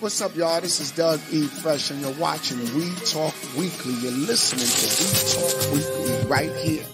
What's up, y'all? This is Doug E. Fresh, and you're watching We Talk Weekly. You're listening to We Talk Weekly right here.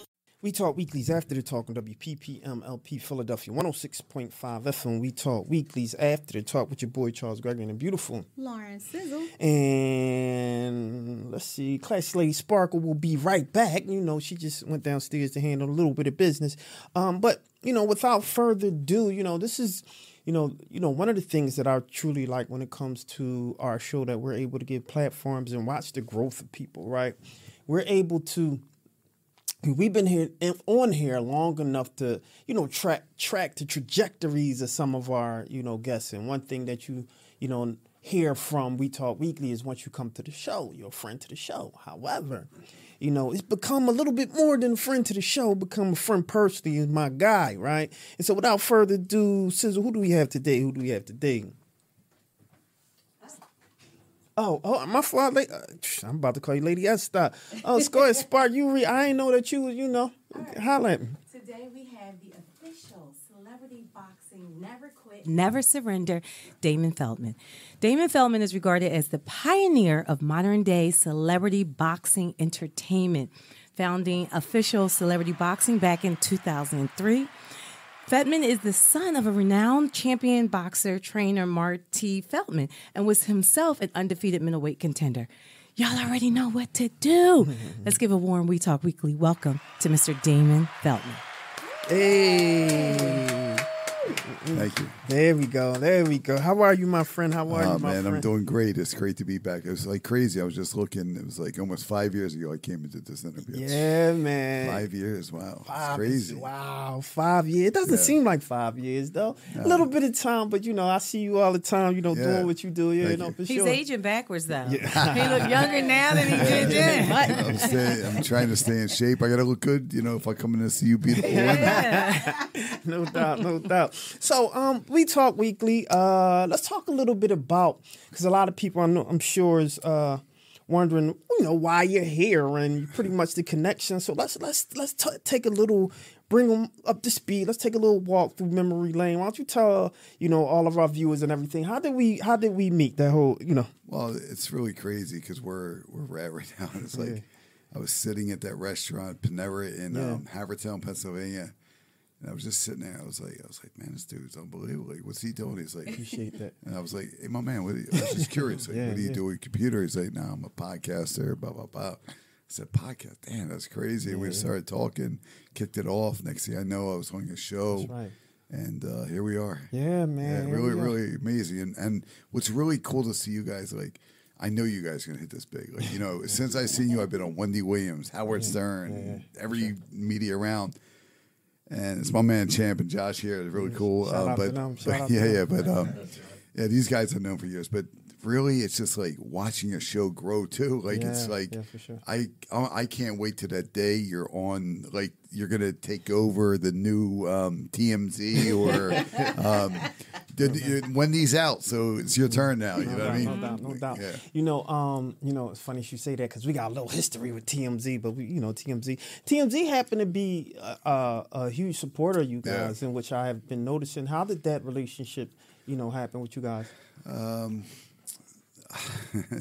We Talk Weeklies after the talk on WPPMLP Philadelphia 106.5 FM. We Talk Weeklies after the talk with your boy Charles Gregory and the beautiful Lauren Sizzle. And let's see, Classy Lady Sparkle will be right back. You know, she just went downstairs to handle a little bit of business. But, you know, without further ado, you know, this is, you know, one of the things that I truly like when it comes to our show, that we're able to give platforms and watch the growth of people, right? We're able to, we've been here on here long enough to, you know, track the trajectories of some of our, you know, guests. And one thing that you know, hear from We Talk Weekly is once you come to the show, you're a friend to the show. However, you know, it's become a little bit more than a friend to the show, become a friend personally, is my guy, right? And so without further ado, Sizzle, who do we have today? Oh, my fault. I'm about to call you Lady Esther. Oh, go ahead, Spark. I ain't know that you was, you know. Right. Holla at me. Today we have the official celebrity boxing Never Quit, Never Surrender, Damon Feldman. Damon Feldman is regarded as the pioneer of modern-day celebrity boxing entertainment, founding official celebrity boxing back in 2003. Feldman is the son of a renowned champion boxer trainer, Marty Feldman, and was himself an undefeated middleweight contender. Y'all already know what to do. Let's give a warm We Talk Weekly welcome to Mr. Damon Feldman. Hey. Thank you. There we go. How are you, my friend? How are you, my friend? I'm doing great. It's great to be back. It was like crazy. I was just looking. It was like almost 5 years ago I came into this interview. Yeah, man. 5 years. Wow. It's crazy. Wow. 5 years. It doesn't seem like 5 years, though. No. A little bit of time, but, you know, I see you all the time, you know, doing what you do. Yeah, you know, for sure. He's aging backwards, though. Yeah. He look younger now than he did then. I'm trying to stay in shape. I got to look good, you know, if I come in to see you beautiful women. No doubt. So, We Talk Weekly. Let's talk a little bit about, because a lot of people I'm sure is wondering, you know, why you're here and pretty much the connection. So let's take a little, bring them up to speed. Let's take a little walk through memory lane. Why don't you tell, you know, all of our viewers and everything, how did we meet that whole, you know? Well, it's really crazy because we're at right now. It's like I was sitting at that restaurant, Panera in Havertown, Pennsylvania. And I was just sitting there. I was like, man, this dude's unbelievable. Like, what's he doing? He's like, appreciate that. And I was like, hey, my man, I was just curious. Like, what do you do with your computer? He's like, I'm a podcaster, blah, blah, blah. I said, podcast? Damn, that's crazy. We started talking, kicked it off. Next thing I know, I was on your show. That's right. And here we are. Yeah, man. Yeah, really amazing. And what's really cool to see you guys, like, I know you guys are going to hit this big. Like, you know, since I've seen you, I've been on Wendy Williams, Howard Stern, every media around. And it's my man Champ and Josh here. It's really cool. These guys I've known for years. But really, it's just like watching a show grow too. Like it's like for sure. I can't wait to that day you're on. Like you're gonna take over the new TMZ or Wendy's out, so it's your turn now. You know what I mean? No doubt. Yeah. You know, it's funny you say that because we got a little history with TMZ, but TMZ happened to be a huge supporter of you guys, in which I have been noticing. How did that relationship, you know, happen with you guys?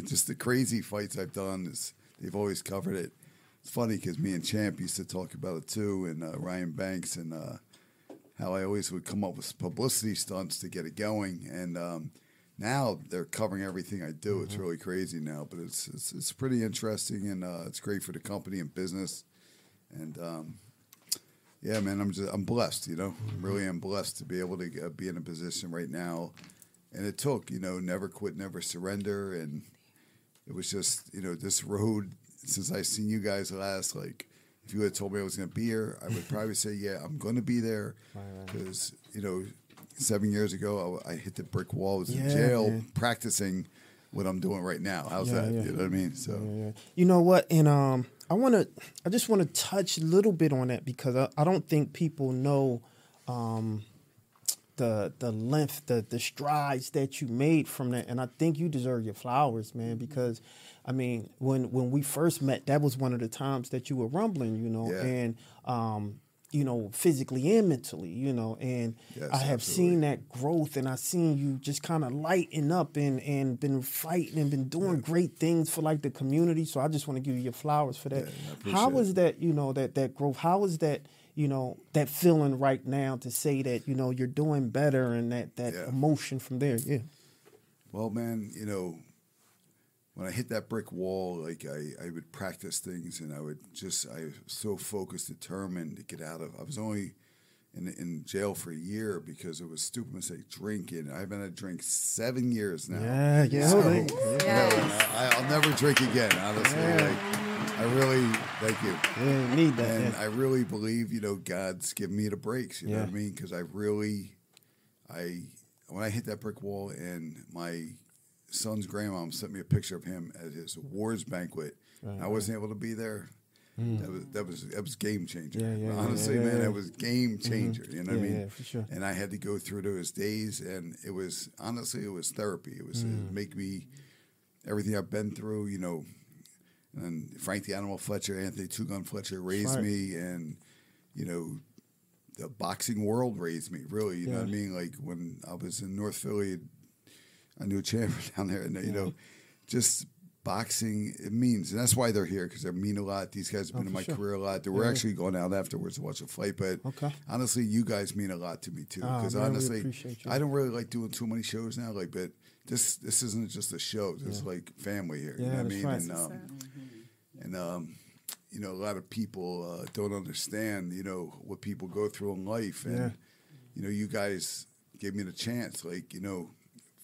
Just the crazy fights I've done they've always covered it. It's funny because me and Champ used to talk about it too, and Ryan Banks, and how I always would come up with publicity stunts to get it going. And now they're covering everything I do. It's really crazy now, but it's pretty interesting, and it's great for the company and business. And yeah, man, I'm blessed. You know, really am blessed to be able to be in a position right now. And it took, you know, never quit, never surrender. And it was just, you know, this road, since I seen you guys last, like, if you had told me I was going to be here, I would probably say, yeah, I'm going to be there. Because, you know, 7 years ago, I hit the brick wall. I was in jail practicing what I'm doing right now. How's that? You know what I mean? So, you know what? And I just want to touch a little bit on that because I don't think people know the length, the strides that you made from that. And I think you deserve your flowers, man, because, I mean, when we first met, that was one of the times that you were rumbling, you know, and, physically and mentally, and Yes, I have absolutely. seen that growth, and I've seen you just kind of lighten up and been fighting and been doing great things for like the community. So I just want to give you your flowers for that. Yeah, I appreciate How is it. that, that growth? How is that, that feeling right now to say that, you're doing better and that Yeah. emotion from there? Yeah. Well, man, when I hit that brick wall, like I would practice things, and I was so focused, determined to get out of. I was only in jail for a year because it was a stupid mistake, drinking. I've been a drink 7 years now. Yeah. So, I'll never drink again. Honestly, I really thank you. Yeah, you need that. And I really believe, God's given me the breaks. You know what I Yeah. mean? Because when I hit that brick wall, and my son's grandmom sent me a picture of him at his awards banquet. Right, I wasn't able to be there. That was game changer. Yeah, Honestly, yeah, man, yeah. that was game changer. You know what I mean? Yeah, for sure. And I had to go through those days, and it was therapy. It was to make me everything I've been through. And Frank the Animal Fletcher, Anthony Two Gun Fletcher raised right. me, and the boxing world raised me. Really, you know what I mean? Like when I was in North Philly, I knew a champion down there, and just boxing, it means, and that's why they're here, because they mean a lot. These guys have been in my career a lot. They were actually going out afterwards to watch a fight, but honestly, you guys mean a lot to me too. Because honestly, I don't really like doing too many shows now. Like, but this isn't just a show. This is like family here. You know what I mean? Right. And a lot of people don't understand, what people go through in life, and you guys gave me the chance. Like,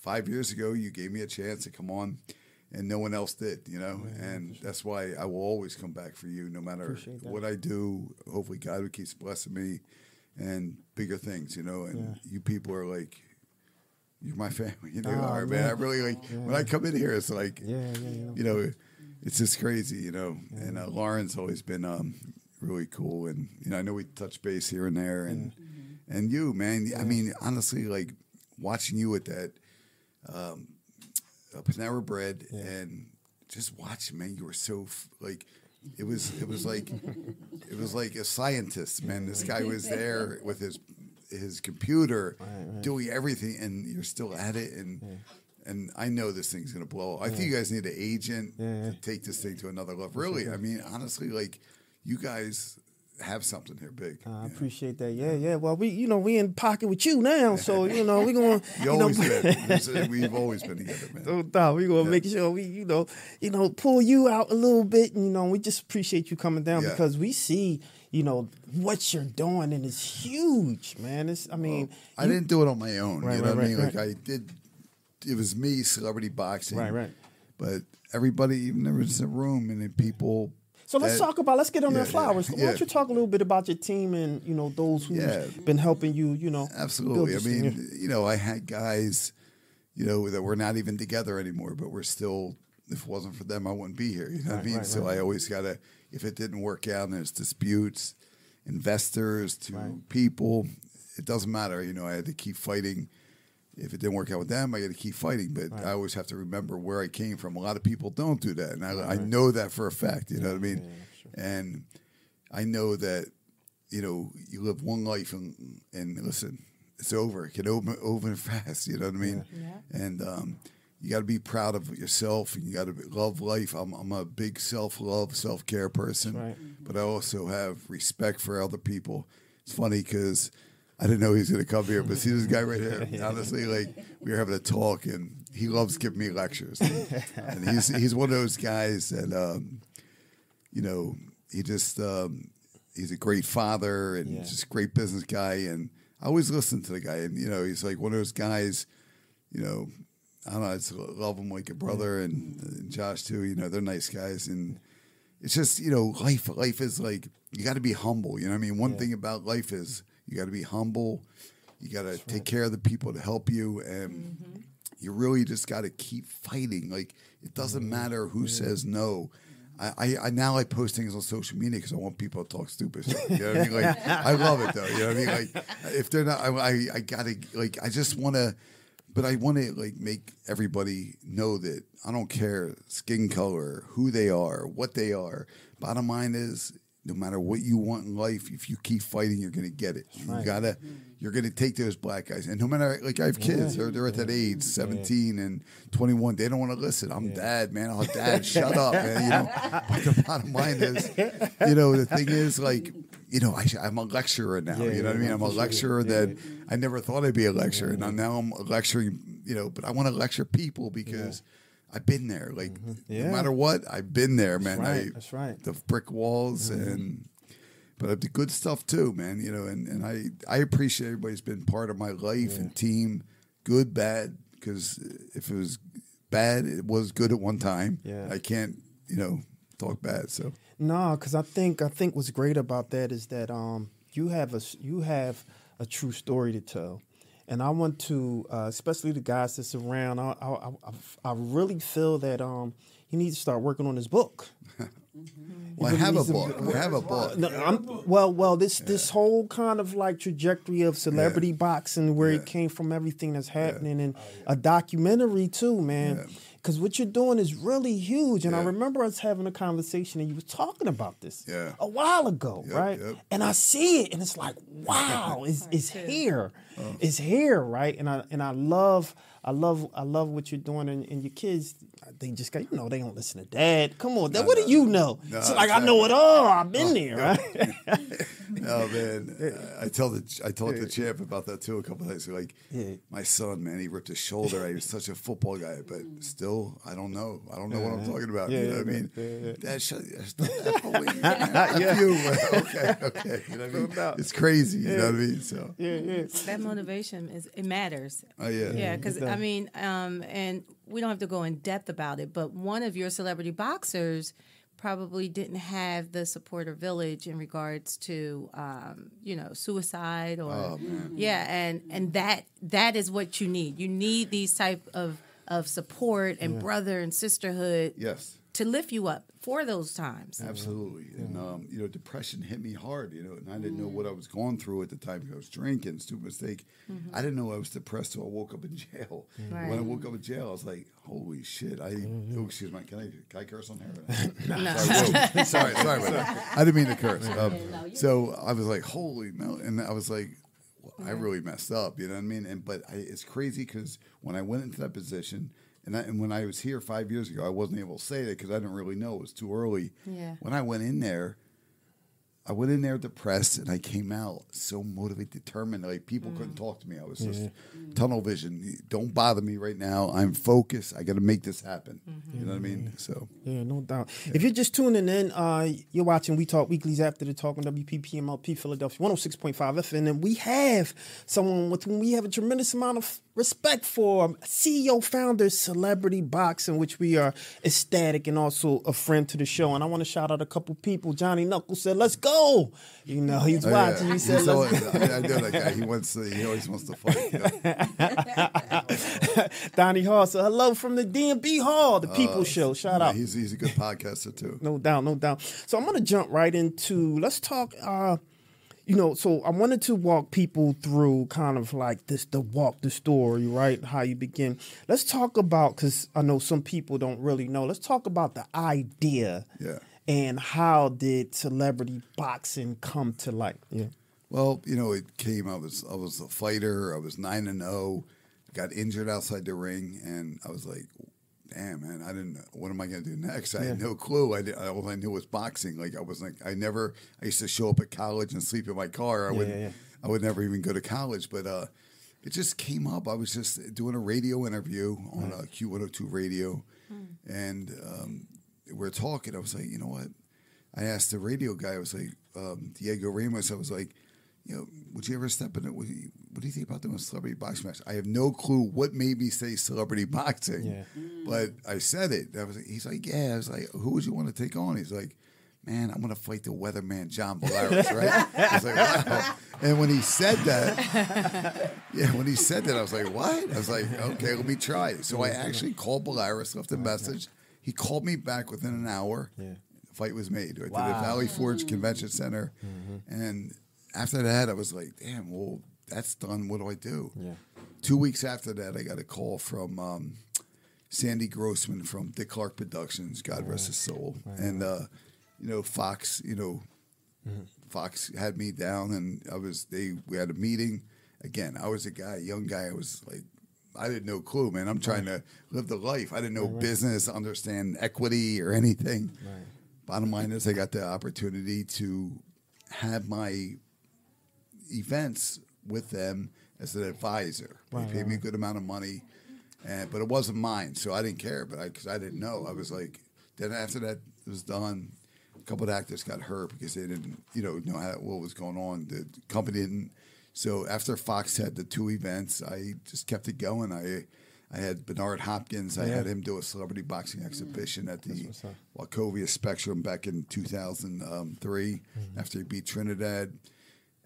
5 years ago, you gave me a chance to come on, and no one else did, and that's why I will always come back for you, no matter what I do. Hopefully God keeps blessing me and bigger things, and you people are like, you're my family, are, man. I really like, when I come in here, it's like, it's just crazy, and Lauren's always been really cool, and, I know we touch base here and there, and you, man, I mean, honestly, like, watching you at that, Panera Bread, and just watching, man, you were so it was like a scientist, man. This guy was there with his computer, doing everything, and you're still at it, and I know this thing's gonna blow up. I think you guys need an agent to take this thing to another level. Really, I mean, honestly, like, you guys have something here big. I appreciate that. Yeah. Well, we in pocket with you now, so we're going. We've always been together, man. No doubt. We're gonna make sure we pull you out a little bit. We just appreciate you coming down because we see what you're doing, and it's huge, man. I didn't do it on my own. Right, you know what I mean? right. Like, I did. It was me, celebrity boxing. Right. But everybody, even there was a room, and then people. So let's get on their flowers. Why Yeah. don't you talk a little bit about your team and those who've been helping you? Absolutely. I build this mean, thing. I had guys, that we're not even together anymore, but we're still. If it wasn't for them, I wouldn't be here. You know what I mean? So I always gotta. If it didn't work out, and there's disputes, investors to people, it doesn't matter. I had to keep fighting. If it didn't work out with them, I got to keep fighting. But I always have to remember where I came from. A lot of people don't do that, and I know that for a fact. You know what I mean? Sure. And I know that you live one life, and listen, it's over. It can over fast. You know what I mean? Yeah. And you got to be proud of yourself, and you got to love life. I'm a big self-love, self-care person, but I also have respect for other people. It's funny because I didn't know he was going to come here, but see this guy right here. Honestly, like, we were having a talk, and he loves giving me lectures. And he's one of those guys that, he just he's a great father and just a great business guy. And I always listen to the guy, and he's like one of those guys. I don't know. I just love him like a brother, and Josh too. They're nice guys, and it's just life. Life is like, you got to be humble. You know what I mean? One thing about life is, you got to be humble. You got to take care of the people to help you, and you really just got to keep fighting. Like, it doesn't matter who says no. I now post things on social media because I want people to talk stupid stuff. You know what I mean? Like, I love it though. You know what I mean? Like, if they're not, I gotta, like, I just want to. But I want to, like, make everybody know that I don't care skin color, who they are, what they are. Bottom line is, no matter what you want in life, if you keep fighting, you're going to get it. You're going to take those black guys. And no matter, like I have kids, they're at that age, 17 and 21. They don't want to listen. I'm dad, man. Oh, dad, shut up, man. You know, but the bottom line is, you know, the thing is, like, you know, I'm a lecturer now. You know what I mean? I'm a lecturer that I never thought I'd be a lecturer. And now I'm lecturing, you know, but I want to lecture people because I've been there. Like, no matter what, I've been there, man. That's right. The brick walls but the good stuff too, man. You know, and I appreciate everybody's been part of my life and team, good, bad. Because if it was bad, it was good at one time. Yeah. I can't, you know, talk bad. So no, because I think what's great about that is that you have a true story to tell. And I want to, especially the guys that's around, I really feel that he needs to start working on his book. Well, I have a book. I have a book. No, this whole kind of like trajectory of celebrity boxing, where it came from, everything that's happening, and a documentary too, man. Because what you're doing is really huge. And I remember us having a conversation and you were talking about this a while ago, right? And I see it and it's like, wow, it's here. It's here, right? And I love what you're doing, and your kids, they just got, you know, they don't listen to dad. Come on, what do you know? It's like, I know it all. I've been there, right? No, man. I told the champ about that too a couple of days ago. Like, my son, man, he ripped his shoulder. He was such a football guy, but still, I don't know. I don't know what I'm talking about. You know what I mean? Dad, shut okay. You know what I mean? It's crazy. You know what I mean? So that motivation it matters. Oh yeah, because I mean, and we don't have to go in depth about it, but one of your celebrity boxers probably didn't have the supporter village in regards to you know, suicide or and that is what you need. You need these type of support and brother and sisterhood to lift you up for those times. Absolutely. And you know, depression hit me hard, you know, and I didn't know what I was going through at the time. I was drinking, stupid mistake. I didn't know I was depressed till I woke up in jail. When I woke up in jail, I was like, holy shit. Oh, excuse me, can I curse on here? No. Sorry about that. I didn't mean to curse. So I was like, holy no. And I was like, I really messed up, you know what I mean? But it's crazy because when I went into that position, and when I was here 5 years ago, I wasn't able to say that because I didn't really know. It was too early. Yeah. When I went in there depressed, and I came out so motivated, determined. Like, people couldn't talk to me. I was just tunnel vision. Don't bother me right now. I'm focused. I got to make this happen. You know what I mean? So no doubt. If you're just tuning in, you're watching We Talk Weeklies After the Talk on WPPMLP Philadelphia 106.5 FM, and we have someone with whom we have a tremendous amount of respect for, CEO founder, Celebrity Boxing, which we are ecstatic, and also a friend to the show. And I want to shout out a couple people. Johnny Knuckles said, "Let's go." You know, he's watching. He said, "Let's go." I know that guy. He always wants to fight. Yeah. Donnie Hall said, "Hello from the DMB Hall, the People Show." Shout out. He's a good podcaster too. No doubt. So I'm going to jump right into, let's talk, you know, so I wanted to walk people through kind of like the story, right? How you begin. Let's talk about, because I know some people don't really know, let's talk about the idea. Yeah. And how did celebrity boxing come to light? Yeah. Well, you know, it came. I was a fighter. I was 9-0. Got injured outside the ring, and I was like, "Damn, man! I didn't. What am I going to do next?" I had no clue. All I knew was boxing. Like, I was like, I used to show up at college and sleep in my car. I would never even go to college, but it just came up. I was just doing a radio interview on Q102 radio, and we're talking. I was like, you know what? I asked the radio guy. I was like, Diego Ramos. I was like, you know, would you ever step in it? What do you think about doing a celebrity boxing match? I have no clue what made me say celebrity boxing, but I said it. He's like, yeah. I was like, who would you want to take on? He's like, man, I'm going to fight the weatherman, John Bolaris, right? I was like, wow. And when he said that, I was like, what? I was like, okay, let me try it. So I actually called Bolaris, left a message. He called me back within an hour. The fight was made right to the Valley Forge Convention Center. And after that, I was like, damn, well, that's done. What do I do? 2 weeks after that, I got a call from Sandy Grossman from Dick Clark Productions, God rest his soul. And, you know, Fox, you know, Fox had me down, and we had a meeting. Again, I was young guy. I was like, I didn't know clue, man. I'm trying to live the life. I didn't know business, understand equity or anything. Right. Bottom line is I got the opportunity to have my events with them as an advisor. They paid me a good amount of money, but it wasn't mine, so I didn't care. But because I didn't know, I was like. Then after that was done, a couple of actors got hurt because they didn't, know what was going on. The company didn't. So after Fox had the 2 events, I just kept it going. I had Bernard Hopkins. I had him do a celebrity boxing exhibition at the Wachovia Spectrum back in 2003 after he beat Trinidad.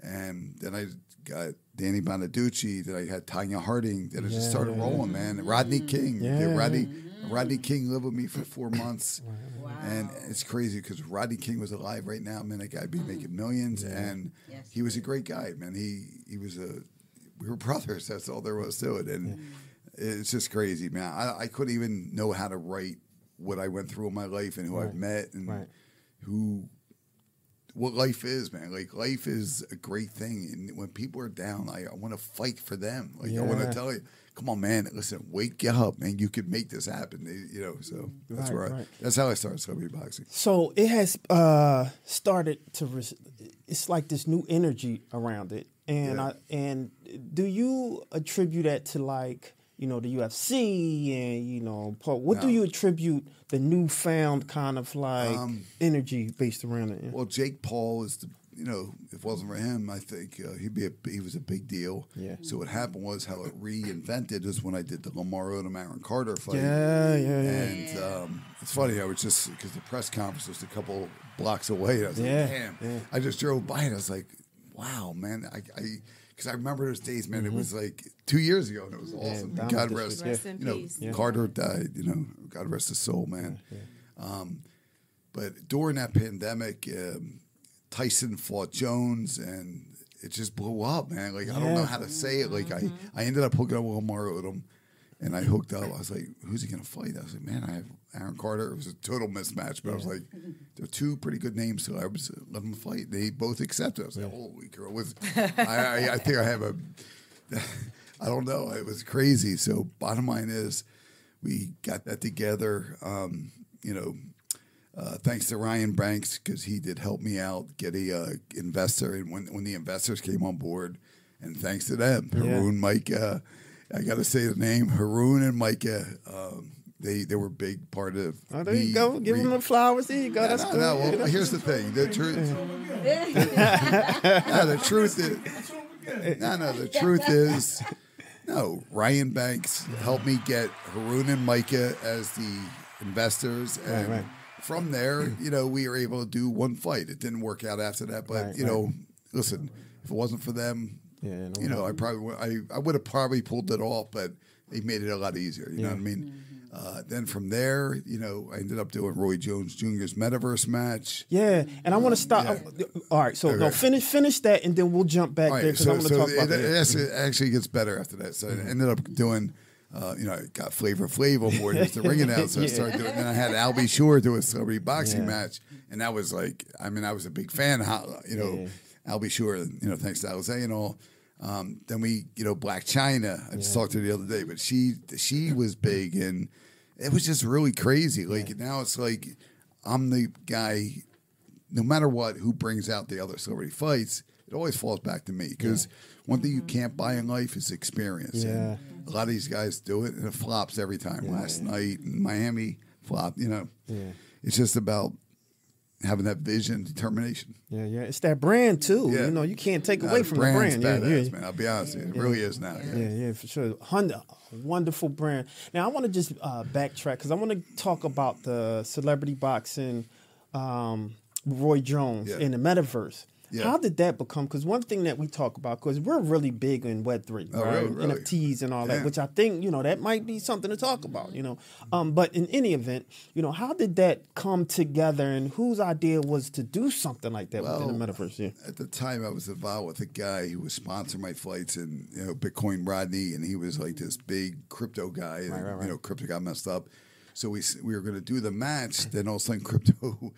And then I got Danny Bonaducci. Then I had Tanya Harding. Then it just started rolling, man. And Rodney King. Rodney King lived with me for 4 months. Wow. And it's crazy because Rodney King was alive right now, man. That guy'd be making millions. And he was a great guy, man. We were brothers. That's all there was to it. And it's just crazy, man. I couldn't even know how to write what I went through in my life and who I've met and what life is, man. Like, life is a great thing. And when people are down, I want to fight for them. Like, I want to tell you, come on, man, listen, wake up, man. You could make this happen, so that's that's how I started celebrity boxing. So it has started to, it's like this new energy around it. And do you attribute that to like, the UFC and, what do you attribute the newfound kind of like energy based around it? Yeah. Well, Jake Paul is if it wasn't for him, I think he was a big deal. Yeah. So what happened was how it reinvented is when I did the Lamar Odom Aaron Carter fight. And it's funny, I was just, because the press conference was a couple blocks away. I was like, damn. Yeah. I just drove by and I was like, wow, man. Because I remember those days, man. It was like 2 years ago, and it was awesome. God rest in peace. Carter died. God rest his soul, man. But during that pandemic, Tyson fought Jones, and it just blew up, man. Like I don't know how to say it. Like I ended up hooking up with Lamar Odom, and I hooked up. I was like, "Who's he gonna fight?" I was like, "Man, I have Aaron Carter." It was a total mismatch, but I was like, "They're 2 pretty good names, so I was let them fight." They both accepted. I was like, "Holy girl!" I think I have a. I don't know. It was crazy. So bottom line is, we got that together. Thanks to Ryan Banks, because he did help me out, get a investor. And when the investors came on board, and thanks to them, Haroon, Micah, I got to say the name, Haroon and Micah, they were a big part of there you go. Give them the flowers. There you go. That's good. No, well, here's the thing. The truth is, Ryan Banks helped me get Haroon and Micah as the investors. And from there, we were able to do one fight. It didn't work out after that, but listen, if it wasn't for them, I would have probably pulled it off, but they made it a lot easier. You know what I mean? Then from there, I ended up doing Roy Jones Jr.'s Metaverse match. Yeah, and I want to stop. All right, so finish that, and then we'll jump back there because I want to talk about that. It actually gets better after that. So I ended up doing. I got Flavor Flav on board as the ring announcer. I started doing. Then I had Albie Shore do a celebrity boxing match, and that was like, I was a big fan. Albie Shore, thanks to Alize and all. Then we, Black China. I just talked to her the other day, but she was big, and it was just really crazy. Like now, it's like I'm the guy. No matter what, who brings out the other celebrity fights, it always falls back to me because one thing you can't buy in life is experience. Yeah. And a lot of these guys do it, and it flops every time. Last night in Miami flopped. It's just about having that vision, determination. Yeah. It's that brand too. Yeah. You can't take away from the brand. Badass, man. I'll be honest with you. It really is now. Yeah, for sure. Wonderful brand. Now I want to just backtrack because I want to talk about the celebrity boxing, Roy Jones in the metaverse. Yeah. How did that become? Because one thing that we talk about, because we're really big in Web3, right? Really? NFTs and all that, which I think, that might be something to talk about, But in any event, how did that come together and whose idea was to do something like that within the metaverse? Yeah. At the time, I was involved with a guy who was sponsoring my fights, and, Bitcoin Rodney, and he was like this big crypto guy, and, crypto got messed up. So we were going to do the match, then all of a sudden crypto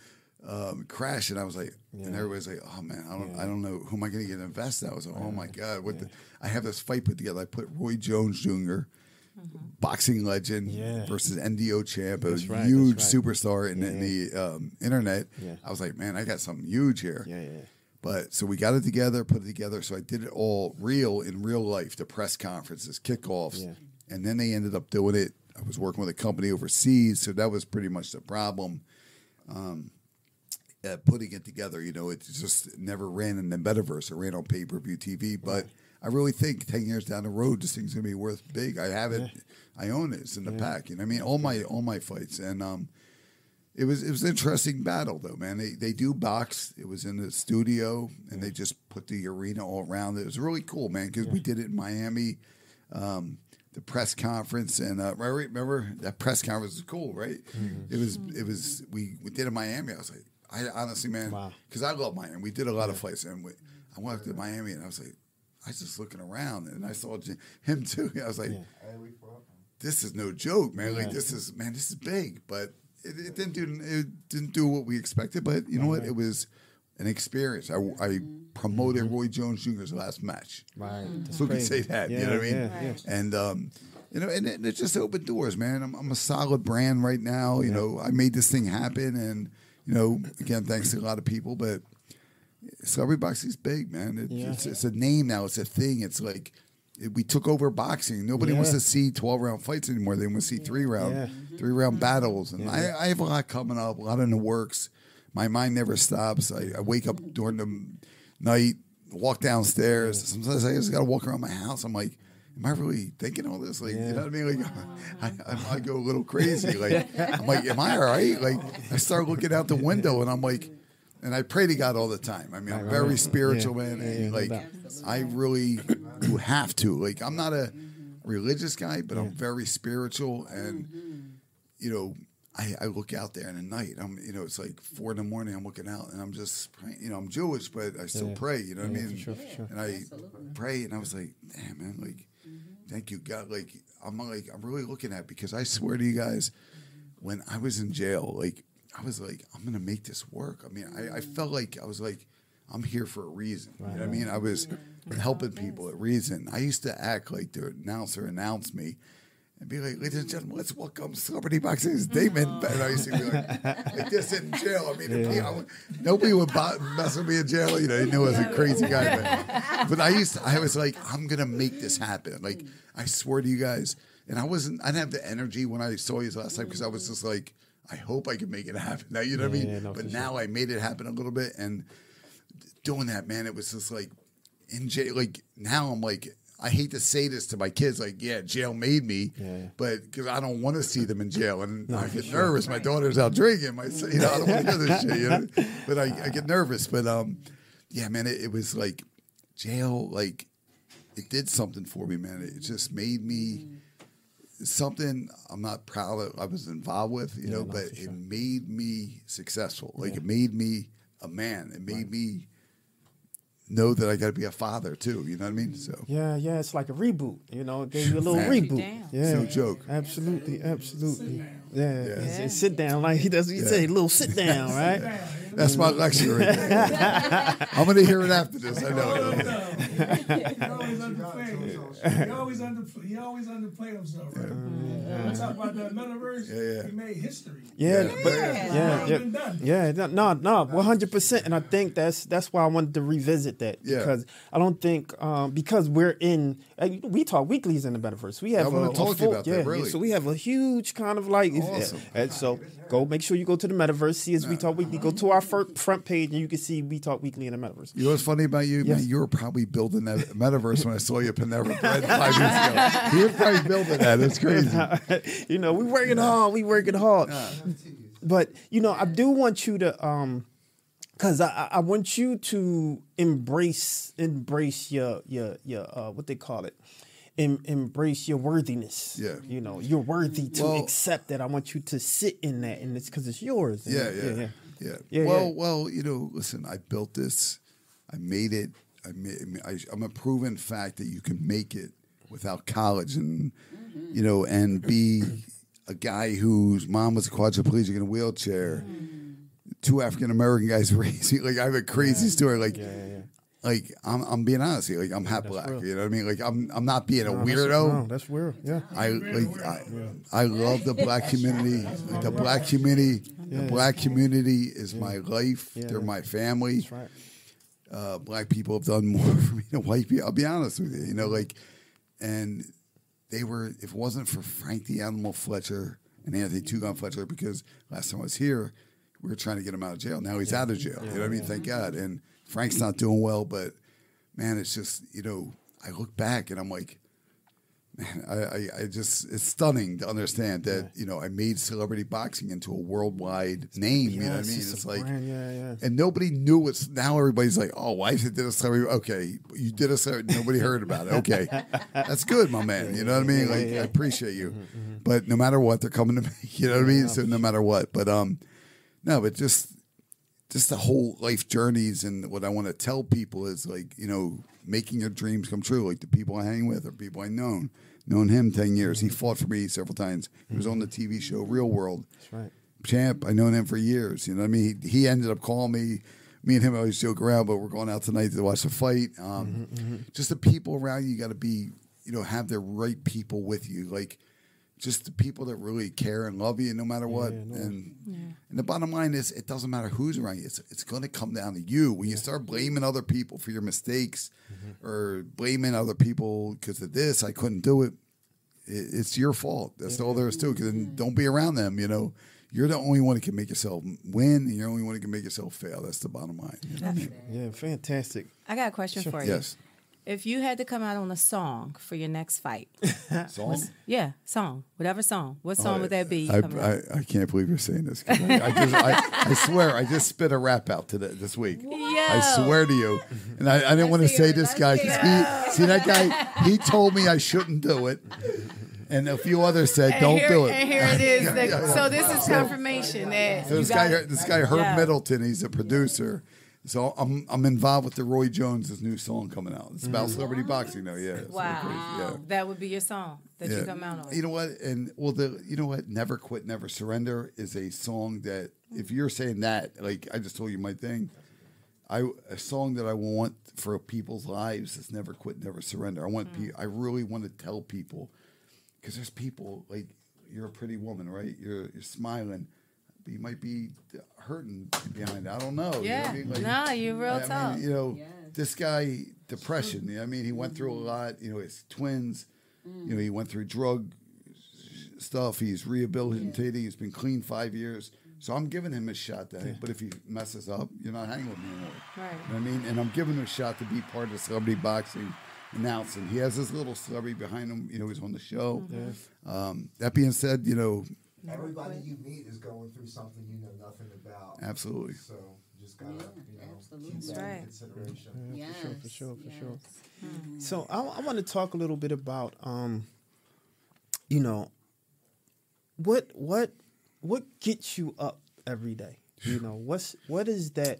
crash, and I was like, and everybody's like, oh man, I don't know who am I going to get to invest in. I was like, oh my god, I have this fight put together. I put Roy Jones Jr., boxing legend versus NDO champ, a huge superstar in the internet. I was like, man, I got something huge here. But so we got it together, put it together. So I did it all in real life, the press conferences, kickoffs, and then they ended up doing it. I was working with a company overseas, so that was pretty much the problem. Putting it together, you know, it just never ran in the metaverse. It ran on pay-per-view TV, but I really think 10 years down the road, this thing's gonna be worth big. I have it, I own it. It's in the pack. You know, what I mean, all my fights, and it was an interesting battle though, man. They do box. It was in the studio, and they just put the arena all around it. It was really cool, man, because we did it in Miami. The press conference, and remember that press conference was cool, right? It was we did it in Miami. I was like, I honestly, man, because I love Miami. We did a lot of fights, and I went to Miami, and I was like, I was just looking around, and I saw him too. I was like, this is no joke, man. Like this is big, but it didn't do what we expected. But you know what? It was an experience. I promoted Roy Jones Jr.'s last match. Who could say that? You know what I mean? And you know, and it just opened doors, man. I'm a solid brand right now. You know, I made this thing happen, and you know, again, thanks to a lot of people, but celebrity boxing is big, man. It's a name now. It's a thing. It's like we took over boxing. Nobody wants to see 12-round fights anymore. They want to see three-round battles. And I have a lot coming up, a lot in the works. My mind never stops. I wake up during the night, walk downstairs. Sometimes I just got to walk around my house. I'm like, am I really thinking all this? Like, you know what I mean? Like, I go a little crazy. Like, I'm like, am I all right? Like, I start looking out the window, and I'm like, and I pray to God all the time. I mean, I'm very spiritual, man. And like, I really, you have to. Like, I'm not a religious guy, but I'm very spiritual. And, you know, I look out there in the night. You know, it's like 4 a.m. I'm looking out, and I'm just praying. You know, I'm Jewish, but I still pray. You know what I mean? For sure. And I pray, and I was like, damn, man, like, thank you, God. Like, I'm really looking at it, because I swear to you guys, when I was in jail, like, I was like, I'm gonna make this work. I mean, I felt like I was like, I'm here for a reason. You know what I mean? I was helping people at reason. I used to act like the announcer announced me and be like, ladies and gentlemen, let's welcome Celebrity Boxing's Damon. And I used to be like this in jail. I mean, nobody would mess with me in jail. You know, they knew I was a crazy guy. But I was like, I'm gonna make this happen. Like, I swear to you guys. And I didn't have the energy when I saw you last time, because I was just like, I hope I can make it happen. Now, you know what I mean? No, but now I made it happen a little bit, and doing that, man, it was just like in jail. Like, now I'm like, I hate to say this to my kids, like, yeah, jail made me, but because I don't want to see them in jail, and I get nervous. My daughter's out drinking. I don't want to do this shit, you know? But I get nervous. But yeah, man, it was like jail. Like, it did something for me, man. It just made me something I'm not proud of. I was involved with, you know, but it made me successful. Like, it made me a man. It made me know that I got to be a father too. You know what I mean? So yeah, it's like a reboot. You know, it gave you a little reboot. Yeah, no joke. Absolutely. Yeah. Sit down, like he does. He say, a little sit down, right? That's my lecture right there. I'm going to hear it after this. I know it. He always underplayed himself, right? When we talk about that metaverse, he made history. No, 100%. And I think that's why I wanted to revisit that, because I don't think because we're in, we talk weeklies in the metaverse. We have so we have a huge kind of like, awesome. And so make sure you go to the metaverse, see us We Talk Weekly, go to our front page, and you can see We Talk Weekly in the metaverse. You know what's funny about you? Man, you were probably building that metaverse when I saw you at Panera Bread 5 years ago. You were probably building that. That's crazy. You know, we working hard. But, you know, I do want you to, because I want you to embrace your what they call it, embrace your worthiness. Yeah, you know, you're worthy to accept that. I want you to sit in that, and it's because it's yours. Yeah. Well, you know, listen, I built this, I made it. I'm a proven fact that you can make it without college, and you know, and be a guy whose mom was a quadriplegic in a wheelchair, two African American guys raised me. Like I have a crazy story. Like, like I'm being honest here. Like I'm half black. real. You know what I mean? Like I'm not being a weirdo. That's real. Yeah. I love the black community. Like the black community. The black community is my life. They're my family. That's right. Black people have done more for me than white people. I'll be honest with you. You know, like, and they were. If it wasn't for Frank the Animal Fletcher and Anthony Two Gun Fletcher, because last time I was here, we were trying to get him out of jail. Now he's out of jail. You know what I mean? Thank God. And Frank's not doing well, but man, it's just, you know, I look back and I'm like, man, I just, it's stunning to understand that, you know, I made celebrity boxing into a worldwide name. You know what I mean? It's like, and nobody knew it's, now everybody's like, oh, why did a celebrity? Okay, you did a celebrity, nobody heard about it. Okay, that's good, my man. You know what I mean? Like, I appreciate you. But no matter what, they're coming to me. You know what I mean? So no matter what. But, no, but just the whole life journeys and what I want to tell people is like, you know, making your dreams come true. Like the people I hang with or people I known him 10 years. He fought for me several times. He was on the TV show Real World. That's right. Champ. I known him for years. You know what I mean? He ended up calling me. Me and him always joke around, but we're going out tonight to watch the fight. Just the people around you got to be, you know, have the right people with you. Like, just the people that really care and love you no matter what. And the bottom line is it doesn't matter who's around you. It's going to come down to you. When you start blaming other people for your mistakes or blaming other people because of this, I couldn't do it, it's your fault. That's all there is to it. Because don't be around them, you know. You're the only one that can make yourself win, and you're the only one that can make yourself fail. That's the bottom line. You know what I mean? Yeah, fantastic. I got a question for you. Yes. If you had to come out on a song for your next fight, Song? whatever song. What song would that be? I can't believe you're saying this. I swear, I just spit a rap out this week. Yeah. I swear to you. And I didn't want to say this guy because see that guy, he told me I shouldn't do it. And a few others said, don't do it. And here it is. So this is confirmation that so this guy Herb Middleton, he's a producer. So I'm involved with the Roy Jones' new song coming out. It's about celebrity boxing though, Wow. That would be your song that you come out on. You know what? And you know what? Never Quit, Never Surrender is a song that if you're saying that, like I just told you my thing, a song that I want for people's lives is Never Quit, Never Surrender. I really want to tell people because there's people like you're a pretty woman, right? You're smiling. You might be hurting behind it. I don't know. Yeah. You know what I mean? No, you're real tough. You know, this guy, depression. You know what I mean? He went through a lot. You know, his twins. You know, he went through drug stuff. He's rehabilitating. He's been clean 5 years. So I'm giving him a shot. But if he messes up, you're not hanging with me anymore. Right. You know what I mean? And I'm giving him a shot to be part of celebrity boxing announcing. He has his little celebrity behind him. You know, he's on the show. That being said, you know, everybody you meet is going through something you know nothing about. Absolutely. So just gotta, keep That's that right. in consideration. For sure. So I want to talk a little bit about, you know, what gets you up every day? You know, what is that?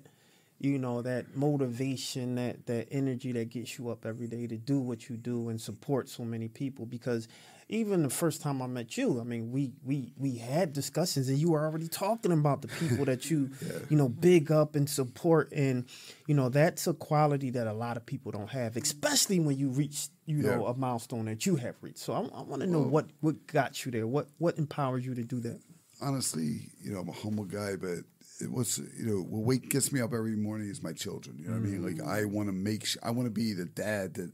You know, that motivation, that energy that gets you up every day to do what you do and support so many people. Because even the first time I met you, I mean, we had discussions and you were already talking about the people that you, you know, big up and support. And, you know, that's a quality that a lot of people don't have, especially when you reach, you know, a milestone that you have reached. So I want to know what got you there. What empowers you to do that? Honestly, you know, I'm a humble guy, but what gets me up every morning is my children. You know what I mean? Like I want to I want to be the dad that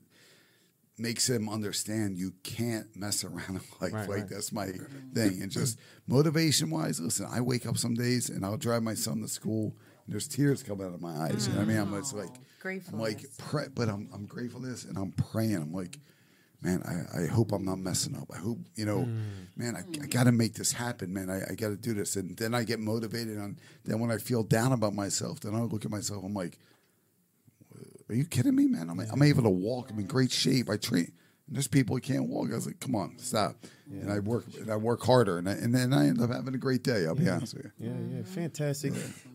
makes them understand you can't mess around in life. Right. That's my thing. And just motivation wise, listen, I wake up some days and I'll drive my son to school and there's tears coming out of my eyes. You know what I mean? I'm just like grateful. I'm like, but I'm grateful for this and I'm praying. I'm like, man, I hope I'm not messing up. I hope, you know, man, I got to make this happen, man. I got to do this. And then I get motivated. Then when I feel down about myself, then I look at myself, I'm like, are you kidding me, man? I'm able to walk. I'm in great shape. I train. And there's people who can't walk. I was like, come on, stop. Yeah. And I work harder. And then I end up having a great day, I'll be honest with you. Yeah, fantastic.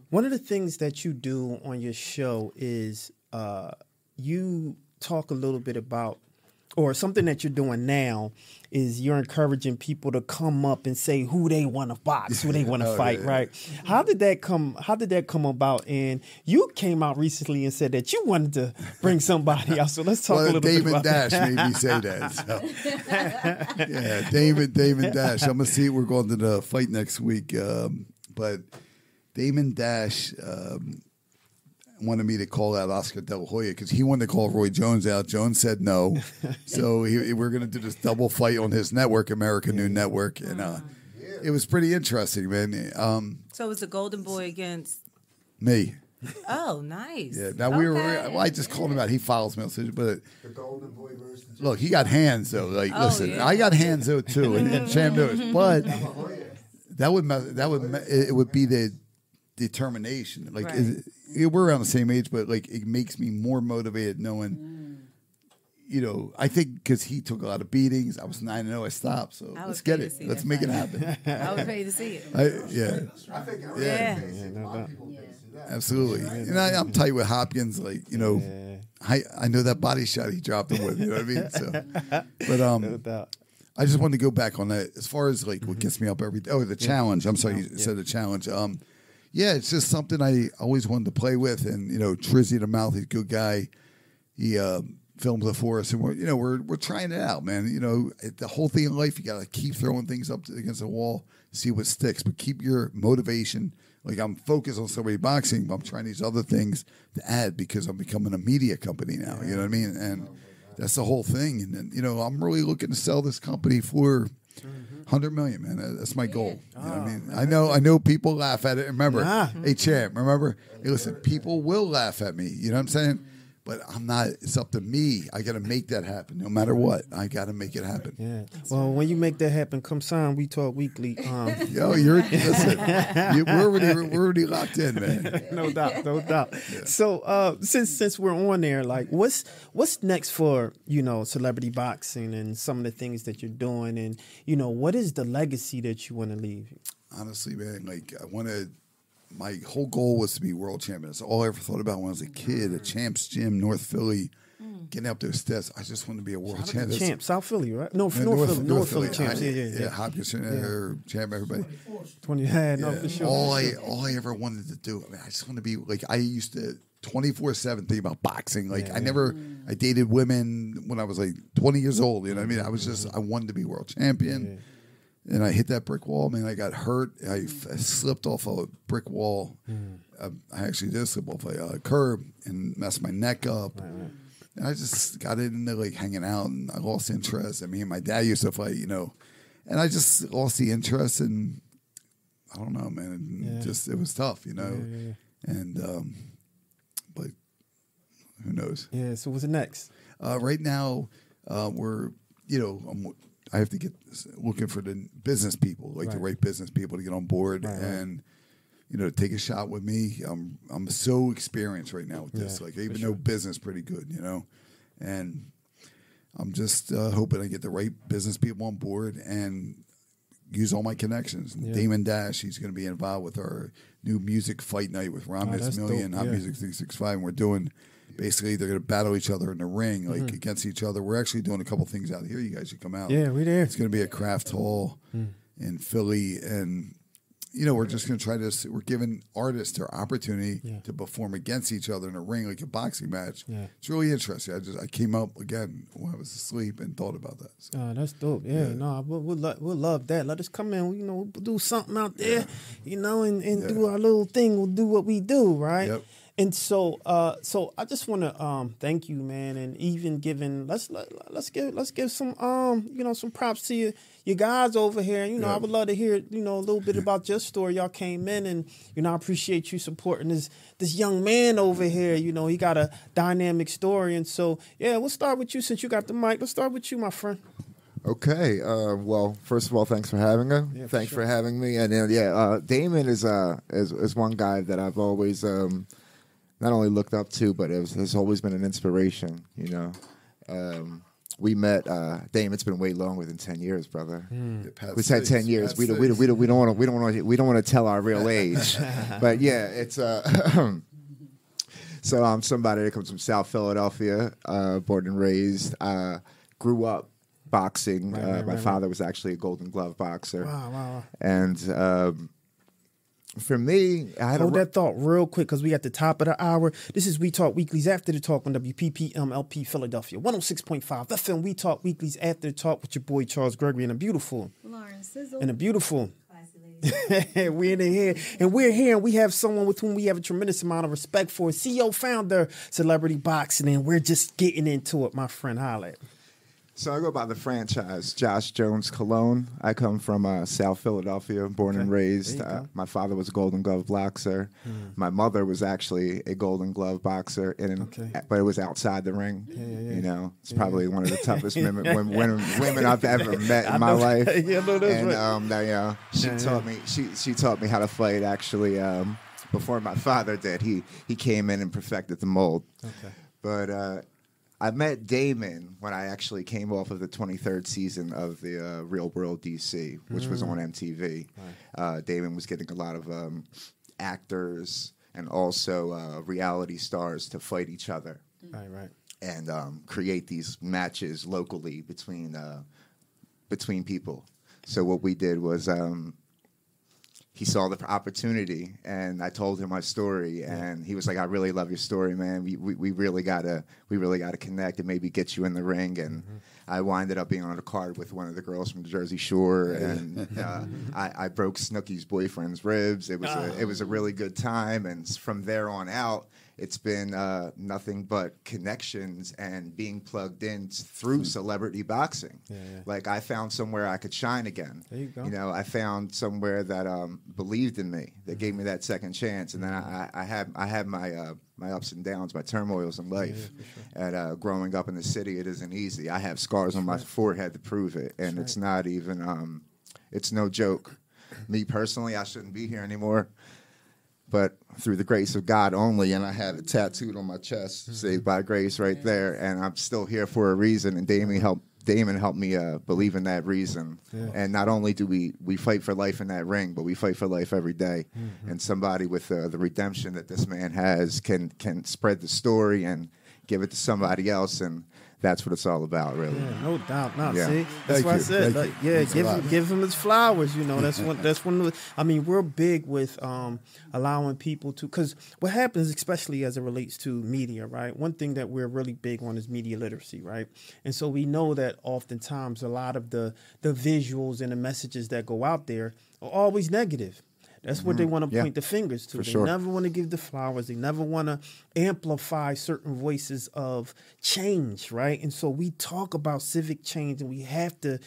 One of the things that you do on your show is you talk a little bit about, or something that you're doing now is you're encouraging people to come up and say who they want to box, who they want to fight, right? How did that come about? And you came out recently and said that you wanted to bring somebody out. So let's talk a little bit about Dash that. made me say that. So. Yeah, Damon Dash. I'm gonna see. We're going to the fight next week, but Damon Dash wanted me to call out Oscar De La Hoya because he wanted to call Roy Jones out. Jones said no. So we're going to do this double fight on his network, American New Network. And it was pretty interesting, man. So it was the Golden Boy against Me. Oh, nice. Yeah. Now I just called him out. He follows me on social, but The Golden Boy versus the look, he got hands though. Like, listen, yeah. I got hands though too, and Champ knows. But it would be the determination. Like Right. we're around the same age, but like it makes me more motivated knowing. You know, I think because he took a lot of beatings. I was 9-0. I stopped. So let's get it. Let's make it happen. I was ready to see it. I think everybody faces it. A lot of people face that. Absolutely. And I'm tight with Hopkins. Like, you know, I know that body shot he dropped him with. You know what I mean? So, but I just wanted to go back on that as far as like what gets me up every day. Oh, the challenge. I'm sorry, you said the challenge. Yeah, it's just something I always wanted to play with. And you know, Trizzy the Mouth, he's a good guy. He films it for us, and we're trying it out, man. You know, the whole thing in life, you got to keep throwing things up against the wall, see what sticks, but keep your motivation. Like I'm focused on somebody boxing, but I'm trying these other things to add because I'm becoming a media company now. You know what I mean? And that's the whole thing. And then, you know, I'm really looking to sell this company for $100 million, man. That's my goal. You know what I mean? I know people laugh at it. Remember, hey Champ, remember? Hey, listen, people will laugh at me. You know what I'm saying? But I'm not. It's up to me. I got to make that happen, no matter what. I got to make it happen. Yeah. Well, when you make that happen, come sign. We Talk Weekly. Yo, listen. We're already locked in, man. No doubt. Yeah. So since we're on there, like, what's next for celebrity boxing and some of the things that you're doing, and what is the legacy that you want to leave? Honestly, man, like I want to. My whole goal was to be world champion. That's all I ever thought about when I was a kid at Champs Gym, North Philly, getting up those steps. I just wanted to be a world champion. Champ, South Philly, right? No, North Philly Champs. Yeah. Hopkins, Champ, everybody. 20, for sure. All I ever wanted to do. I mean, I just want to be like I used to 24/7 think about boxing. Like I dated women when I was like 20 years old. You know what I mean? I wanted to be world champion. Yeah. And I hit that brick wall, man. I got hurt. I slipped off a brick wall. I actually did slip off a curb and messed my neck up. Right. And I just got into like hanging out, and I lost interest. I mean, my dad used to fight, and I just lost the interest. And I don't know, man. It was tough, And but who knows? Yeah. So what's next? Right now, we're I have to get looking for the business people, the right business people to get on board and, take a shot with me. I'm so experienced right now with this. Like I even know business pretty good, and I'm just hoping I get the right business people on board and use all my connections. Yeah. Damon Dash, he's going to be involved with our new music fight night with Ron Million, Hot Music 365, and we're doing. Basically, they're going to battle each other in the ring, against each other. We're actually doing a couple things out here. You guys should come out. Yeah, we're there. It's going to be a craft hall in Philly. And, we're just going to try this. We're giving artists their opportunity to perform against each other in a ring, like a boxing match. Yeah. It's really interesting. I came up, again, when I was asleep and thought about that. So. That's dope. Yeah. No, we'll love that. Let us come in. We'll do something out there, and do our little thing. We'll do what we do, right? Yep. And so I just want to thank you, man, and even giving let's give some some props to your guys over here. I would love to hear a little bit about your story. Y'all came in, and I appreciate you supporting this young man over here. He got a dynamic story, and so we'll start with you since you got the mic. Let's start with you, my friend. Okay. Well, first of all, thanks for having me. Yeah, thanks for having me. And then Damon is one guy that I've always not only looked up to, but has always been an inspiration. We met Damon. It's been way longer than 10 years, brother. We've had 10 years. We don't want to tell our real age, but it's so I'm somebody that comes from South Philadelphia, born and raised. grew up boxing. My right. father was actually a Golden Glove boxer. Wow. And for me, I had Hold that thought real quick because we at the top of the hour. This is We Talk Weeklies After the Talk on WPPMLP Philadelphia 106.5 FM. We Talk Weeklies After the Talk with your boy Charles Gregory and a beautiful Lauren Sizzle. we're in here, and we have someone with whom we have a tremendous amount of respect for, CEO, founder, Celebrity Boxing, and we're just getting into it, my friend. Holla. So I go by the franchise, Josh Jones Cologne. I come from South Philadelphia, born and raised. My father was a Golden Glove boxer. My mother was actually a Golden Glove boxer, but it was outside the ring. You know, it's probably one of the toughest women I've ever met in my life. She taught me how to fight. Actually, before my father did, he came in and perfected the mold. But I met Damon when I actually came off of the 23rd season of the Real World DC, which was on MTV. Damon was getting a lot of actors and also reality stars to fight each other. And create these matches locally between people. So what we did was he saw the opportunity, and I told him my story, and he was like, "I really love your story, man. We really gotta connect and maybe get you in the ring." And I winded up being on a card with one of the girls from the Jersey Shore, and I broke Snooki's boyfriend's ribs. It was a really good time, and from there on out, it's been nothing but connections and being plugged in through celebrity boxing. Like I found somewhere I could shine again. There you go. You know, I found somewhere that believed in me, that gave me that second chance. And then I had my ups and downs, my turmoils in life. And growing up in the city, it isn't easy. I have scars on my forehead to prove it, and it's not even. It's no joke. Me personally, I shouldn't be here anymore. But through the grace of God only, and I had it tattooed on my chest, saved by grace right there, and I'm still here for a reason, and Damon helped me believe in that reason. And not only do we fight for life in that ring, but we fight for life every day. And somebody with the redemption that this man has can spread the story and give it to somebody else, and that's what it's all about, really. Yeah, no doubt. Yeah. See, that's what I said. Like, give him his flowers. You know, that's one of the. I mean, we're big with allowing people to, because what happens, especially as it relates to media, right? One thing that we're really big on is media literacy, right? And so we know that oftentimes a lot of the visuals and the messages that go out there are always negative. That's what they want to point the fingers to. They never want to give the flowers. They never want to amplify certain voices of change, right? And so we talk about civic change, and we have to,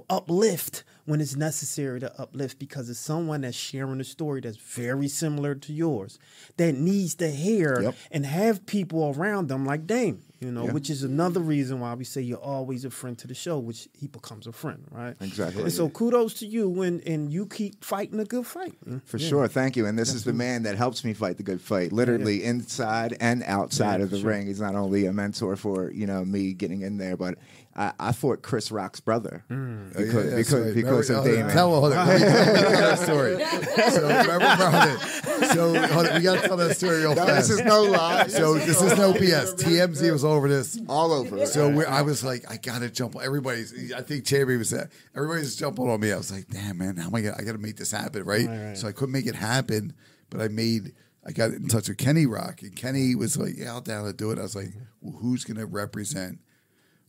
uplift when it's necessary to uplift, because it's someone that's sharing a story that's very similar to yours that needs to hear and have people around them like Damon. Which is another reason why we say you're always a friend to the show, which he becomes a friend, right? Exactly. And so kudos to you, and you keep fighting a good fight. For sure, thank you. And this is the man that helps me fight the good fight, literally inside and outside of the ring. He's not only a mentor for me getting in there, but I fought Chris Rock's brother because of Damon. Tell that story. So remember, hold on, we got to tell that story real fast. This is no lie. So this is no BS. TMZ was all over this. All over. So I was like, I got to jump. I think Cherry was that. Everybody's jumping on me. I was like, damn, man, how am I got to make this happen, right? So I couldn't make it happen, but I got in touch with Kenny Rock, and Kenny was like, yeah, I'll down to do it. I was like, well, who's going to represent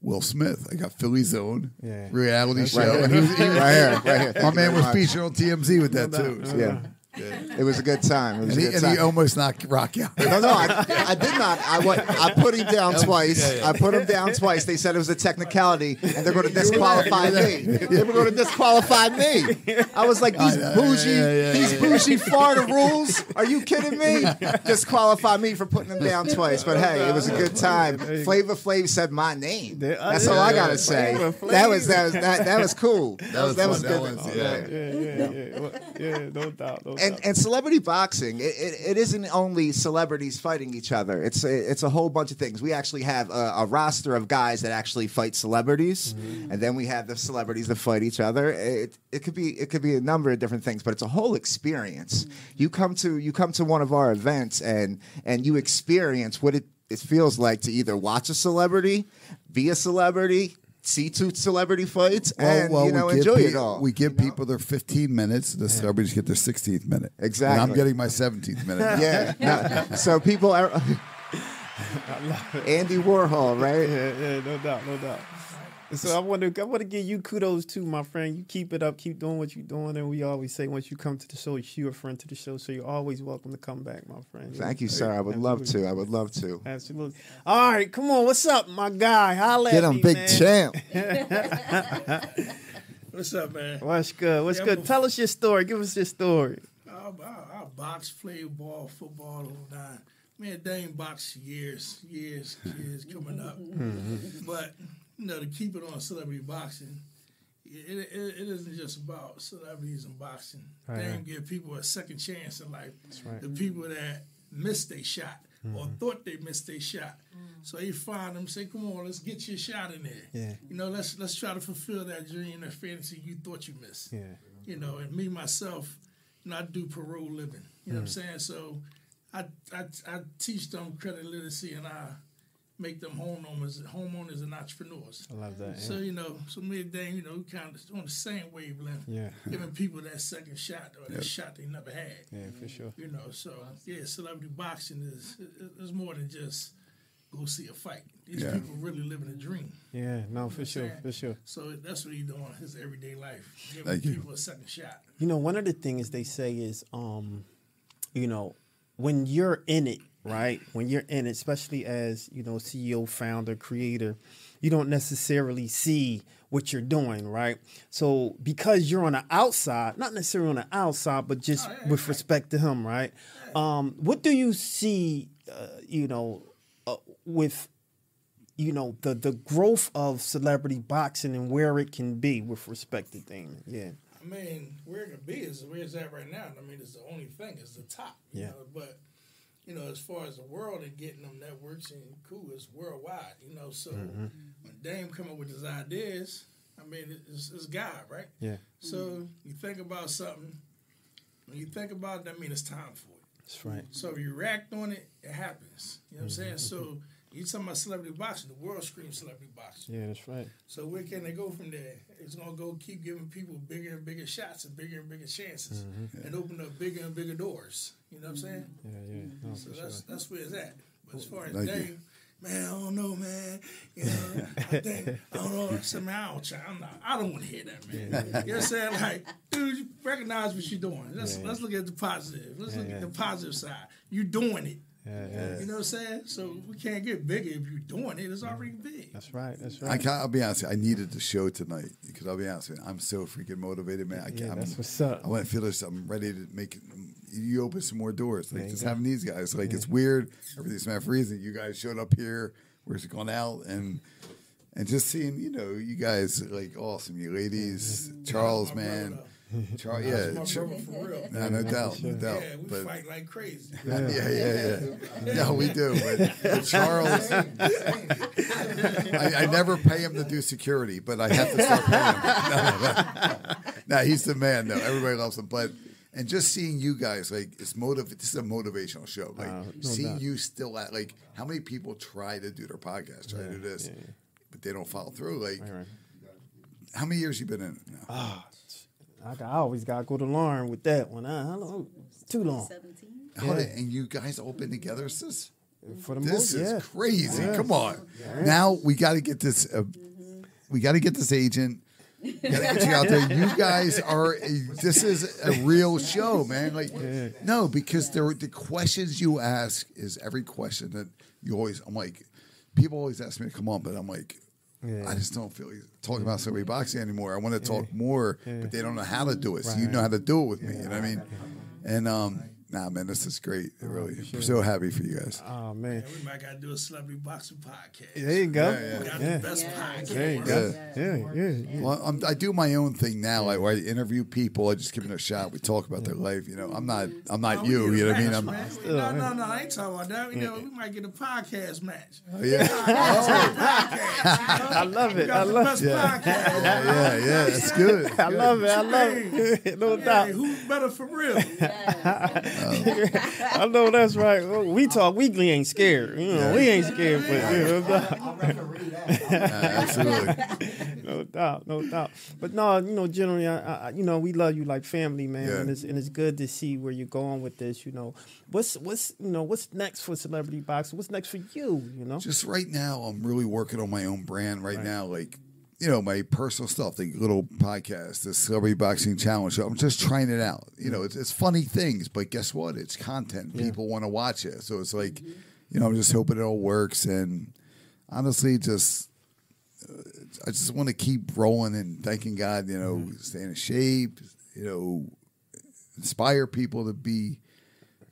Will Smith? I got Philly's own reality show. Right and he was, right here. My man was featured on TMZ with that too. So. Yeah. It was a good time. And he almost knocked Rock out. No, I did not. I put him down twice. I put him down twice. They said it was a technicality, and they're going to disqualify me. They were going to disqualify me. I was like, these bougie Florida rules? Are you kidding me? Disqualify me for putting him down twice. But hey, it was a good time. Flavor Flav said my name. That's all I got to say. That was cool. That was good. Yeah, no doubt. And celebrity boxing, it isn't only celebrities fighting each other. It's a whole bunch of things. We actually have a roster of guys that actually fight celebrities, and then we have the celebrities that fight each other. It could be a number of different things, but it's a whole experience. You come to one of our events and you experience what it feels like to either watch a celebrity, be a celebrity, see two celebrity fights, and enjoy it all. We give people their 15 minutes. The celebrities get their 16th minute. Exactly. And I'm getting my 17th minute. Yeah. So people are. Andy Warhol, right? Yeah, no doubt. So I want to give you kudos too, my friend. You keep it up, keep doing what you're doing, and we always say once you come to the show, you're a friend to the show, so you're always welcome to come back, my friend. Thank you, sir. I would love to. Absolutely. All right, come on. What's up, my guy? Holla Get at him, me, big man. champ. What's up, man? What's good? Tell us your story. Give us your story. I boxed, played ball, football, all that. Me and Dame boxed years coming up. But, to keep it on celebrity boxing, it isn't just about celebrities and boxing. Dame give people a second chance in life. That's right. The people that missed their shot or thought they missed their shot. So he find them, say, come on, let's get your shot in there. Yeah. Let's try to fulfill that dream, that fantasy you thought you missed. Yeah. And me, myself, I do parole living. You know what I'm saying? So I teach them credit literacy, and I make them homeowners and entrepreneurs. I love that. So, so me and Dane, we kind of on the same wavelength. Yeah. Giving people that second shot or that shot they never had. Yeah, for sure. So celebrity boxing is more than just go see a fight. These people really living a dream. Yeah, no, for sure. So that's what he's doing in his everyday life, giving Thank people you. a second shot. One of the things they say is, when you're in it, right? When you're in it, especially as, CEO, founder, creator, you don't necessarily see what you're doing, right? So because you're on the outside, not necessarily on the outside, but just with respect to him, right? What do you see, with, the growth of celebrity boxing and where it can be with respect to Damon? Yeah. I mean, where it can be is where it's at right now. I mean, it's the only thing. It's the top. You know? But, as far as the world and getting them networks and cool, it's worldwide, So when Dame come up with his ideas, I mean, it's God, right? Yeah. So you think about something. When you think about it, that means it's time for it. That's right. So if you react on it, it happens. You know what I'm saying? So you talking about celebrity boxing, the world screams celebrity boxing. Yeah, that's right. So where can they go from there? It's going to keep giving people bigger and bigger shots and bigger chances and open up bigger and bigger doors. You know what I'm saying? Yeah. No, so that's where it's at. But as far as Thank Dave, man, I don't know, man. I don't know. I said, man, I don't want to hear that, man. You know what I'm saying? Like, dude, you recognize what you're doing. Let's look at the positive. Let's look at the positive side. You're doing it. Yeah. You know what I'm saying? So we can't get bigger if you're doing it. It's already big. That's right. I'll be honest with you, I needed the show tonight because I'll be honest with you, I'm so freaking motivated, man. That's what's up. I want to feel this. I'm ready to make it. You open some more doors. Like just having these guys. Like it's weird. Everything's not freezing. You guys showed up here. We're just going out and just seeing, you guys like awesome. You ladies, Charles, man. Charles, That's my brother for real. No doubt. Yeah, we fight like crazy. Yeah. No, we do. But Charles, I never pay him to do security, but I have to start paying him. No, he's the man, though. Everybody loves him. And just seeing you guys, like, this is a motivational show. Like, seeing you still at, like, how many people try to do their podcast, try to do this, but they don't follow through? Like, how many years you been in it now? I always got to go to Lauren with that one. Too long. 17. And you guys all been together since? For the This most, is crazy. Yeah. Come on. Now we got to get this. We got to get this agent. We got to get you out there. You guys are. This is a real show, man. Like, no, because the questions you ask is every question that you always. I'm like, people always ask me to come on, but I'm like. Yeah. I just don't feel like talking about celebrity boxing anymore. I want to talk more, but they don't know how to do it. So you know how to do it with me. You know what I mean? And nah, man, this is great. Really, I'm so happy for you guys. Oh man, we might gotta do a celebrity boxing podcast. There you go. We got the best podcast. There you go. Yeah. Well, I do my own thing now. Like where I interview people, I just give them a shot. We talk about their life. I'm not you. You know what I mean? No, I ain't talking about that. We might get a podcast match. Yeah. I love it. I love it. Yeah. That's good. I love it. No doubt. Who's better for real? I know that's right. Well, we talk weekly ain't scared. You know, we ain't scared, but I'll referee that. Absolutely. no doubt, no doubt. But no, you know, generally, you know, we love you like family, man, Yeah. and it's good to see where you're going with this. You know, what's next for celebrity boxing? What's next for you? You know, Just right now, I'm really working on my own brand right now. Like, you know, my personal stuff, the little podcast, the Celebrity Boxing Challenge. I'm just trying it out. You know, it's funny things, but guess what? It's content. People want to watch it. So it's like, you know, I'm just hoping it all works. And honestly, just I just want to keep rolling and thanking God, you know, staying in shape, you know, inspire people to be,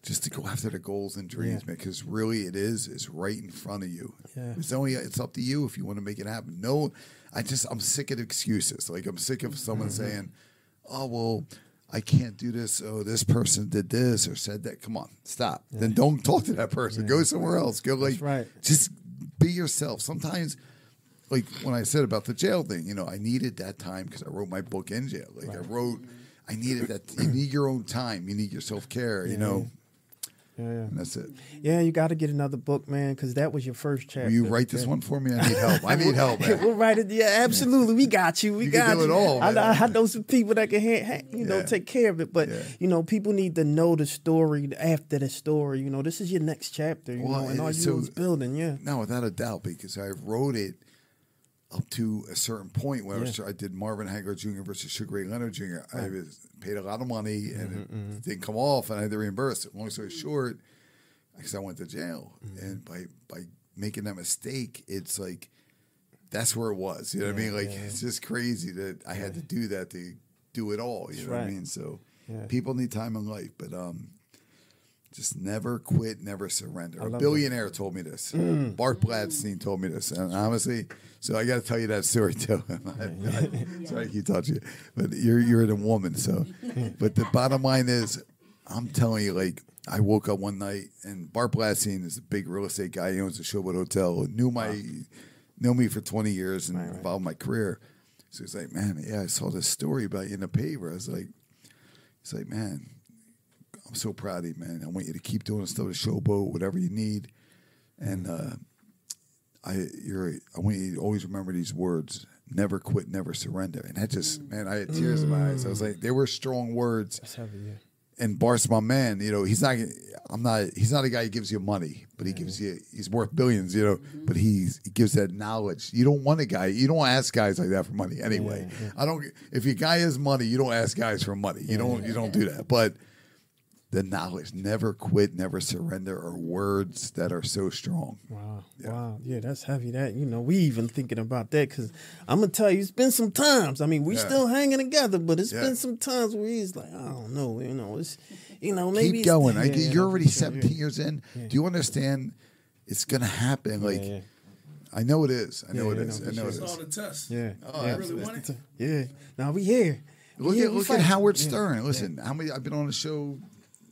just to go after their goals and dreams, man, because really it's right in front of you. Yeah. It's up to you if you want to make it happen. No, I'm sick of excuses. Like, I'm sick of someone saying, oh, well, I can't do this. Oh, this person did this or said that. Come on, stop. Then don't talk to that person. Go somewhere else. Go, like, just be yourself. Sometimes, like when I said about the jail thing, you know, I needed that time because I wrote my book in jail. Like, I needed that. You need your own time. You need your self-care, you know. Yeah. And that's it. Yeah, you got to get another book, man, because that was your first chapter. Will you write this one for me? I need help. I need help, man. We'll write it. Yeah, absolutely. We got you. We You got can do you. it all, man. I know some people that can, you know, take care of it. But you know, people need to know the story after the story. You know, this is your next chapter. You know, and all you was building. Yeah. No, without a doubt, because I wrote it up to a certain point where I did Marvin Hagler Jr. versus Sugar Ray Leonard Jr. I was paid a lot of money and it didn't come off, and I had to reimburse it. Long story short, because I went to jail, and by making that mistake, it's like that's where it was. You know what I mean? Like it's just crazy that I had to do that to do it all. You know what I mean? So people need time in life, but just never quit, never surrender. A billionaire told me this. Bart Bladstein told me this, and honestly, so I got to tell you that story too. Sorry, I keep touching you, but you're the woman. So, but the bottom line is, I'm telling you, like, I woke up one night, and Bart Bladstein is a big real estate guy. He owns a Showboat Hotel. Knew me for 20 years and involved my career. So he's like, man, I saw this story about you in the paper. I was like, he's like, man, I'm so proud of you, man. I want you to keep doing stuff at Showboat, whatever you need. And I want you to always remember these words: never quit, never surrender. And that just, man, I had tears in my eyes. I was like, they were strong words. That's heavy, yeah. And Bart's my man. You know, he's not a guy who gives you money, but he's worth billions, you know, but he gives that knowledge. You don't want you don't ask guys like that for money anyway. If your guy has money, you don't ask guys for money. You don't do that. But the knowledge, never quit, never surrender, are words that are so strong. Wow. Yeah, that's heavy. That, you know, we even thinking about that, because I'm going to tell you, it's been some times. I mean, we still hanging together, but it's been some times where he's like, I don't know, you know, it's, you know, maybe keep going. You're already 17 years in. Do you understand it's going to happen? Like, I know it is. I know it is. I know it It's all is. the test. Yeah. Oh, You really want it? Yeah. Now we here. Look at Howard Stern. Listen, how many I've been on the show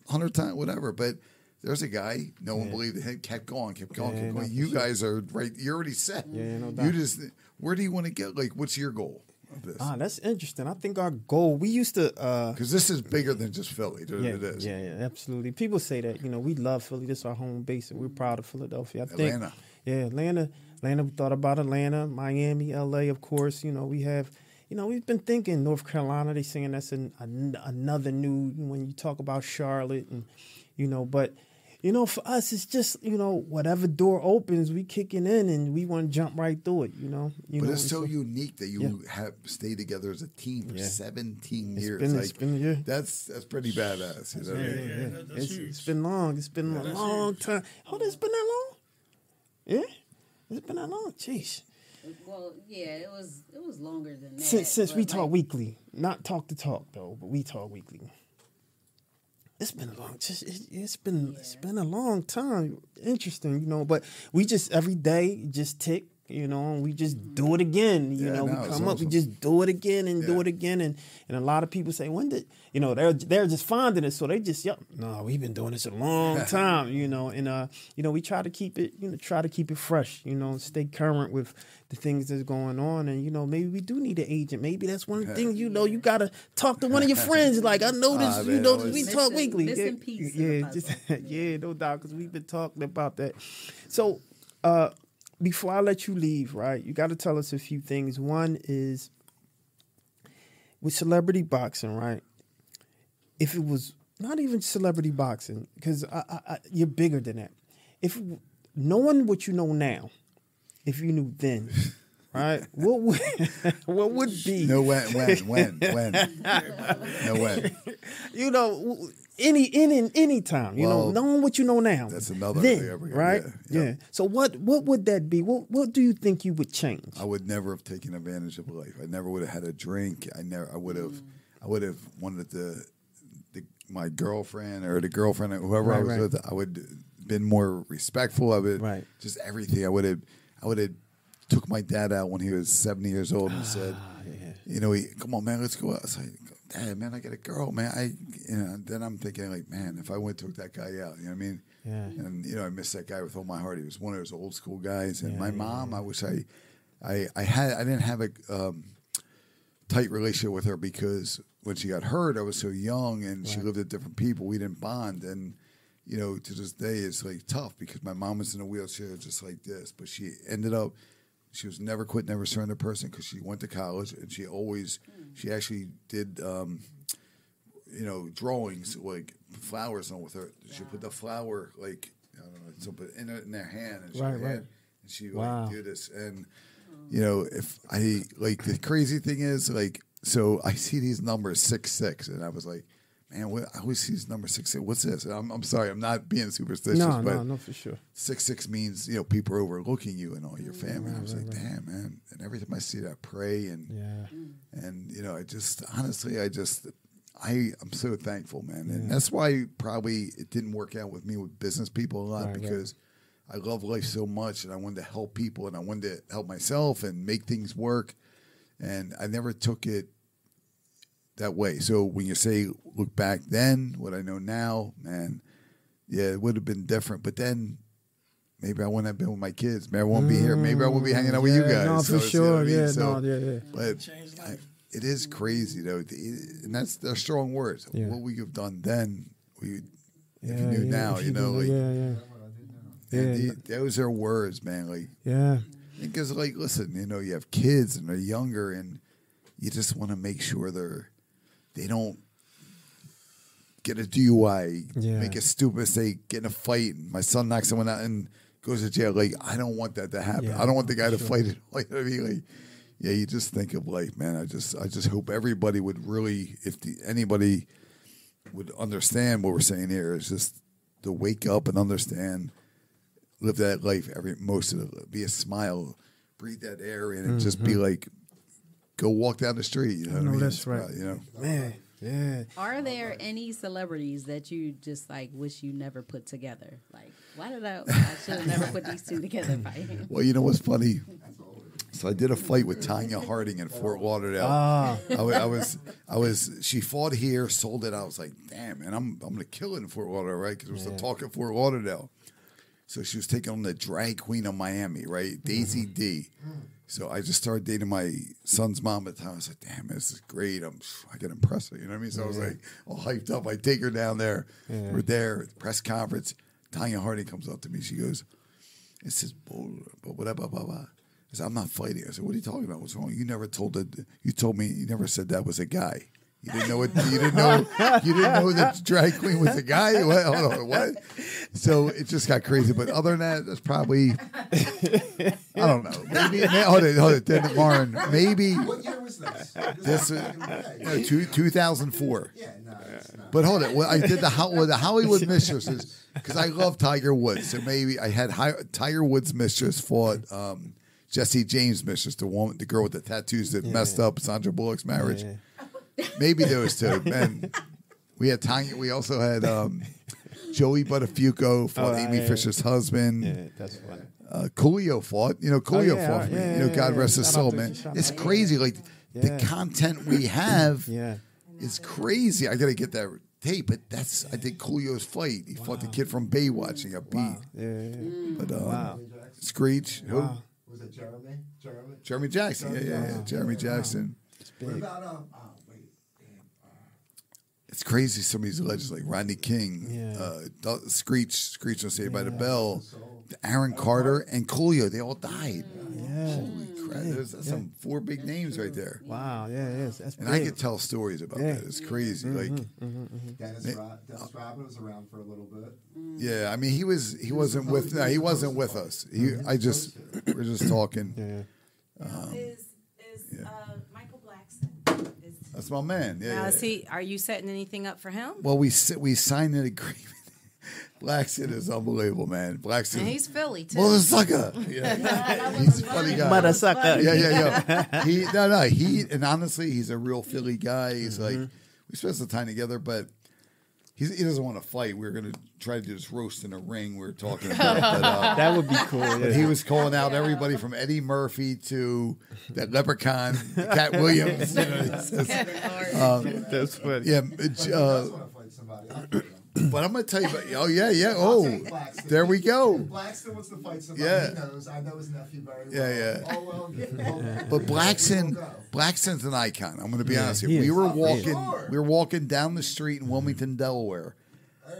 100 times, whatever, but there's a guy, no one believed it, kept going. You guys are right. You're already set. No doubt. You just, where do you want to get? Like, what's your goal of this? That's interesting. I think our goal, we used to, because this is bigger than just Philly. It is. Yeah, absolutely. People say that, you know, we love Philly. This is our home base, and we're proud of Philadelphia. I think, Atlanta. Yeah, Atlanta. We thought about Atlanta, Miami, LA, of course. You know, we have. You know, we've been thinking North Carolina. They saying that's another new, when you talk about Charlotte, and you know, but you know, for us, it's just, you know, whatever door opens, we kicking in, and we want to jump right through it. You know, but it's so unique that you have stayed together as a team for 17 years. That's pretty badass. You know That's huge. It's been long. It's been a long time. Oh, it's been that long? Yeah, it's been that long. Jeez. Well, yeah, it was longer than that. Since we talk weekly, not talk to talk though, but we talk weekly. It's been a long, it's been a long time. Interesting, you know. But we just every day just tick, you know, and we just do it again. You know, we come up, we just do it again and do it again. And a lot of people say, when did, you know, they're just finding it. So they just, no, we've been doing this a long time, you know. And, you know, we try to keep it fresh, you know, stay current with the things that's going on. And, you know, maybe we do need an agent. Maybe that's one of the things, you know, you got to talk to one of your friends. Like, I know this, you know, we talk weekly. Yeah, no doubt, because we've been talking about that. So, before I let you leave, right, you got to tell us a few things. One is, with celebrity boxing, right, if it was not even celebrity boxing, because you're bigger than that. If knowing what you know now, if you knew then, right, what would be? No, when? No, when? You know, any time. You know, knowing what you know now. That's another then, thing. Right? Yeah. So what would that be? What do you think you would change? I would never have taken advantage of life. I never would have had a drink. I would have wanted my girlfriend or the girlfriend, whoever I was with. I would have been more respectful of it. Right. Just everything. I would have took my dad out when he was 70 years old and said, you know, come on, man, let's go out. I was like, Dad, man, I got a girl, man. Then I'm thinking, like, man, if I went and took that guy out, you know what I mean? Yeah. And, you know, I miss that guy with all my heart. He was one of those old school guys. And my mom, I wish I didn't have a tight relationship with her because when she got hurt, I was so young and she lived with different people. We didn't bond. And, you know, to this day, it's like tough because my mom was in a wheelchair just like this. But she ended up, she was never quit, never surrender person because she went to college and she actually did, you know, drawings like flowers on with her. She put the flower like, I don't know, something in their hand and she like do this. And, you know, if I, like, the crazy thing is, like, so I see these numbers 6'6", and I was like, man, I always see this number 6'6". What's this? And I'm sorry, I'm not being superstitious, but no, for sure. 6'6" means, you know, people are overlooking you and all your family. I was like, damn, man. And every time I see that, I pray and you know, I just honestly, I'm so thankful, man. And that's why probably it didn't work out with me with business people a lot because I love life so much and I wanted to help people and I wanted to help myself and make things work. And I never took it that way. So when you say look back then, what I know now, man, yeah, it would have been different. But then maybe I wouldn't have been with my kids. Maybe I won't be here. Maybe I won't be hanging out with you guys. No, for sure. You know what I mean? But it is crazy though, and they're strong words. Yeah. What we have done then, if you knew now, you know, like those are words, man. Like because like listen, you know, you have kids and they're younger, and you just want to make sure they don't get a DUI, make a stupid mistake, get in a fight, and my son knocks someone out and goes to jail. Like, I don't want that to happen. I don't want the guy to fight it. Like, I mean, like, yeah, you just think of life, man. I just hope everybody would really, anybody would understand what we're saying here, is just to wake up and understand, live that life most of it, be a smile, breathe that air in, and just be like, go walk down the street. You know what I mean? That's right. You know, man. Yeah. Are there any celebrities that you just like wish you never put together? Like, why did I should have never put these two together? Well, you know what's funny? So I did a fight with Tanya Harding in Fort Lauderdale. I was. She fought here, sold it. I was like, damn, man, I'm gonna kill it in Fort Lauderdale, right? Because we're still talking Fort Lauderdale. So she was taking on the drag queen of Miami, right? Daisy D. So I just started dating my son's mom at the time. I was like, damn, this is great. I can impress her. You know what I mean? So I was like all hyped up. I take her down there. We're there at the press conference. Tanya Harding comes up to me. She goes, this is bull, blah, blah, blah, blah. I said, I'm not fighting. I said, what are you talking about? What's wrong? You told me you never said that was a guy. You didn't know it. You didn't know that drag queen was a guy. What? Hold on, what? So it just got crazy. But other than that, that's probably I don't know. Maybe hold it. Then Warren. Maybe What year was this? this 2004. Yeah, no, it's not. But hold it. Well, I did the Hollywood Mistresses because I love Tiger Woods. So maybe I had Tiger Woods mistress fought Jesse James mistress, the girl with the tattoos that messed up Sandra Bullock's marriage. Yeah. Maybe those two. And we had Tanya. We also had Joey Buttafuoco fought Amy Fisher's husband. Yeah, that's funny. Coolio fought. Coolio fought for me. God rest his soul, man. It's crazy. Like the content we have is crazy. I got to get that tape, but I think Coolio's fight. He fought the kid from Baywatch and got beat. But Screech. Who? Was it Jeremy? Jeremy Jackson. Yeah. Jeremy Jackson. What about It's crazy. Some of these legends like Rodney King, Screech on Saved by the Bell, Aaron Carter, and Coolio. They all died. Holy crap! That's some 4 big names right there. Wow. Yeah. That's And big. I could tell stories about that. It's crazy. Like, Dennis Rodman was around for a little bit. yeah. I mean, he wasn't with. No, he wasn't with us. We're just talking. Is Michael Blackson? That's my man. Yeah. Now, yeah. are you setting anything up for him? Well, we signed an agreement. Blackson is unbelievable, man. Blackson. And he's Philly too. Mother sucker. Yeah. He's a funny guy. Mother sucker. Yeah. He and honestly, he's a real Philly guy. He's like, we spent some time together, but he doesn't want to fight. We were going to try to do this roast in a ring. We were talking about That would be cool. but he was calling out everybody from Eddie Murphy to that leprechaun, Cat Williams. That's funny. Yeah. I just want to fight somebody. But I'm going to tell you about, Oh, there we go. Blackson wants to fight somebody. Yeah. He knows. I know his nephew very well. Yeah. Oh, well. But Blackson's an icon. I'm going to be honest with you. he We is. were walking down the street in Wilmington, Delaware.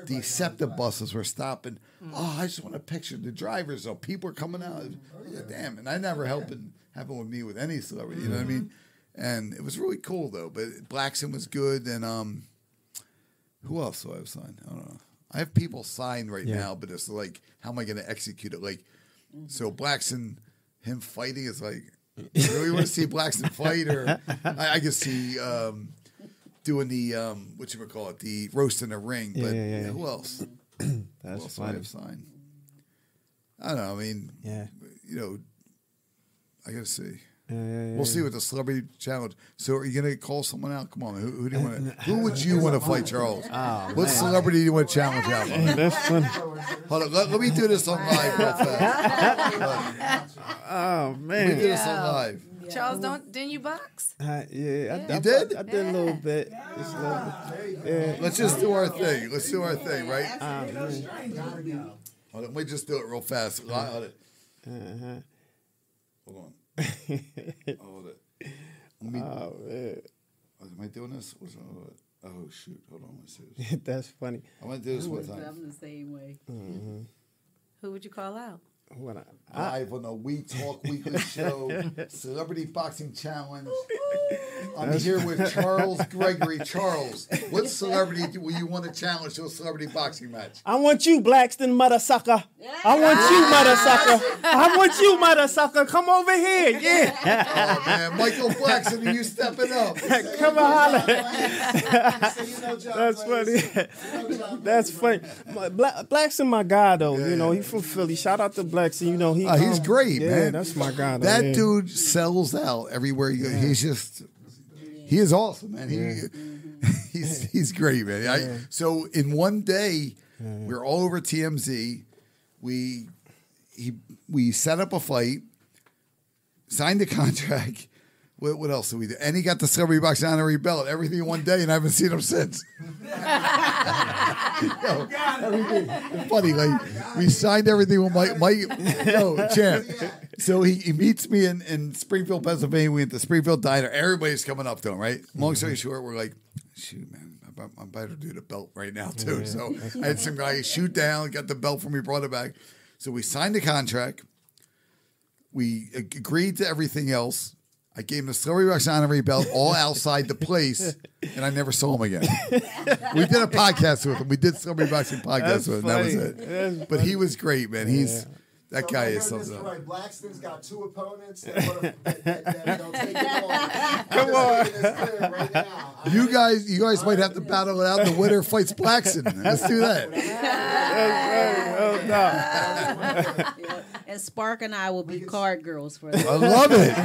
The SEPTA buses were stopping. Oh, I just want to picture the drivers. So people are coming out. Yeah, damn. And I never happened with me with any celebrity. You know what I mean? And it was really cool though. But Blackson was good. And who else do I have signed? I don't know. I have people signed right now, but it's like, how am I going to execute it? Like, so Blackson, him fighting is like, you really want to see Blackson fight? Or I can see doing the, the roast in the ring. But who else? That's who else do I have signed? I don't know. I mean, I got to see. We'll see with the celebrity challenge. So, are you gonna call someone out? Come on, who do you want to? Who would you want to fight, Charles? What celebrity do you want to challenge out? That's funny. Hold on, let me do this on live real fast. Oh man. Let me do this on live. Charles, didn't you box? I did? I did a little bit. Just a little bit. Let's just do our thing. Let's do our thing, right? Gotta Hold on, let me just do it real fast. Hold on. Hold it. Let me, man. am I doing this? Oh shoot! Hold on. Let's see this. That's funny. I want to do this one time. I'm the same way. Who would you call out? Live on the We Talk Weekly Show, Celebrity Boxing Challenge. I'm here with Charles Gregory. Charles, what celebrity do you want to challenge to a celebrity boxing match? I want you, Blackston, mother sucker. I want you, mother sucker. I want you, mother sucker. Come over here. Yeah. Oh, man. Michael Blackson, are you stepping up? Come on, holler. That's funny. That's funny. Blackson, my guy, though. Yeah. He's from Philly. Shout out to Blackson. He's great, man. Yeah, that's my guy. That dude sells out everywhere you go. He is awesome, man. He's great, man. So in one day, we're all over TMZ. We set up a fight, signed the contract. What else did we do? And he got the celebrity boxing honorary belt. Everything in one day, and I haven't seen him since. Everything. Funny, like we signed everything with Mike. Champ. So he meets me in Springfield, Pennsylvania. We went to Springfield Diner. Everybody's coming up to him, right? Long story short, we're like, shoot, man, I'm better to do the belt right now too. So I had some guy shoot down, got the belt for me, brought it back. So we signed the contract. We agreed to everything else. I gave him the celebrity boxing honorary belt all outside the place, and I never saw him again. We did a podcast with him. We did celebrity boxing podcast with him. That was it. But he was great, man. That guy is something. Right. Blackston's got 2 opponents that don't take it long. Come on. Right now. You guys might have to battle it out. The winner fights Blackson. Let's do that. And Spark and I will be card girls for that. I love it.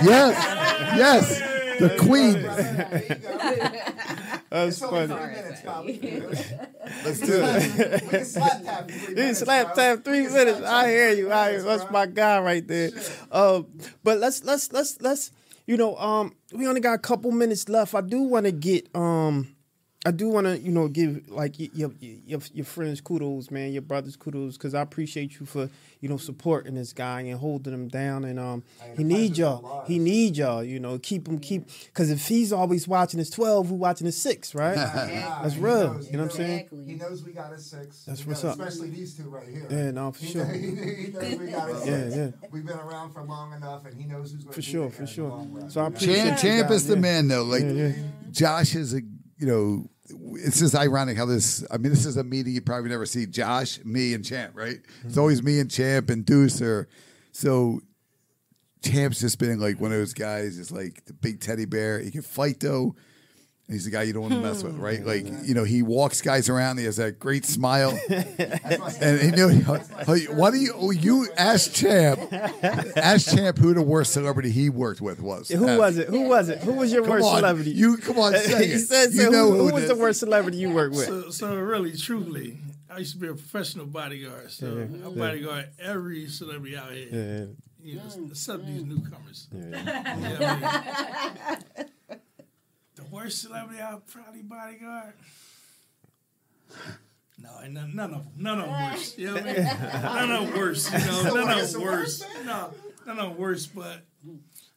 Yes. The queen. That's It's only funny. 3 minutes, Bob. We can Let's do it. slap tap in 3 You minutes. slap bro. tap 3 We can minutes. slap I tap hear in you. 3 I minutes, that's bro. my guy right there. But let's we only got a couple minutes left. I do want to give like your friends kudos, man, your brothers kudos, because I appreciate you for supporting this guy and holding him down, and he needs y'all. He needs y'all. Keep because if he's always watching his 12, who watching his 6, right? That's He real. knows, You know what I'm saying? Exactly. He knows we got a 6. That's He what's knows, up. Especially these two right here. Yeah, no, for sure. He knows we got a 6. Yeah. We've been around for long enough, and he knows who's going to For be sure, there for in the sure. long run. So I appreciate Champ you is guys, the yeah. man, though. Like, Yeah. Josh is it's just ironic how this is a meeting you probably never see. Josh, me, and Champ, right? It's always me and Champ and Deuce. So Champ's just been like one of those guys, is like the big teddy bear. He can fight, though. He's the guy you don't want to mess with, right? Like, he walks guys around. He has that great smile. And why do you ask Champ who the worst celebrity he worked with was? Who was it? Who was your worst celebrity? Come on, say He it. said, You so know who it was is. the worst celebrity you worked with? So really, truthfully, I used to be a professional bodyguard. So I bodyguard every celebrity out here. Except these newcomers. The worst celebrity I'll probably bodyguard. No, ain't none of them worse. You know what I mean? None of them worse. None of them worse. No, none of them worse. But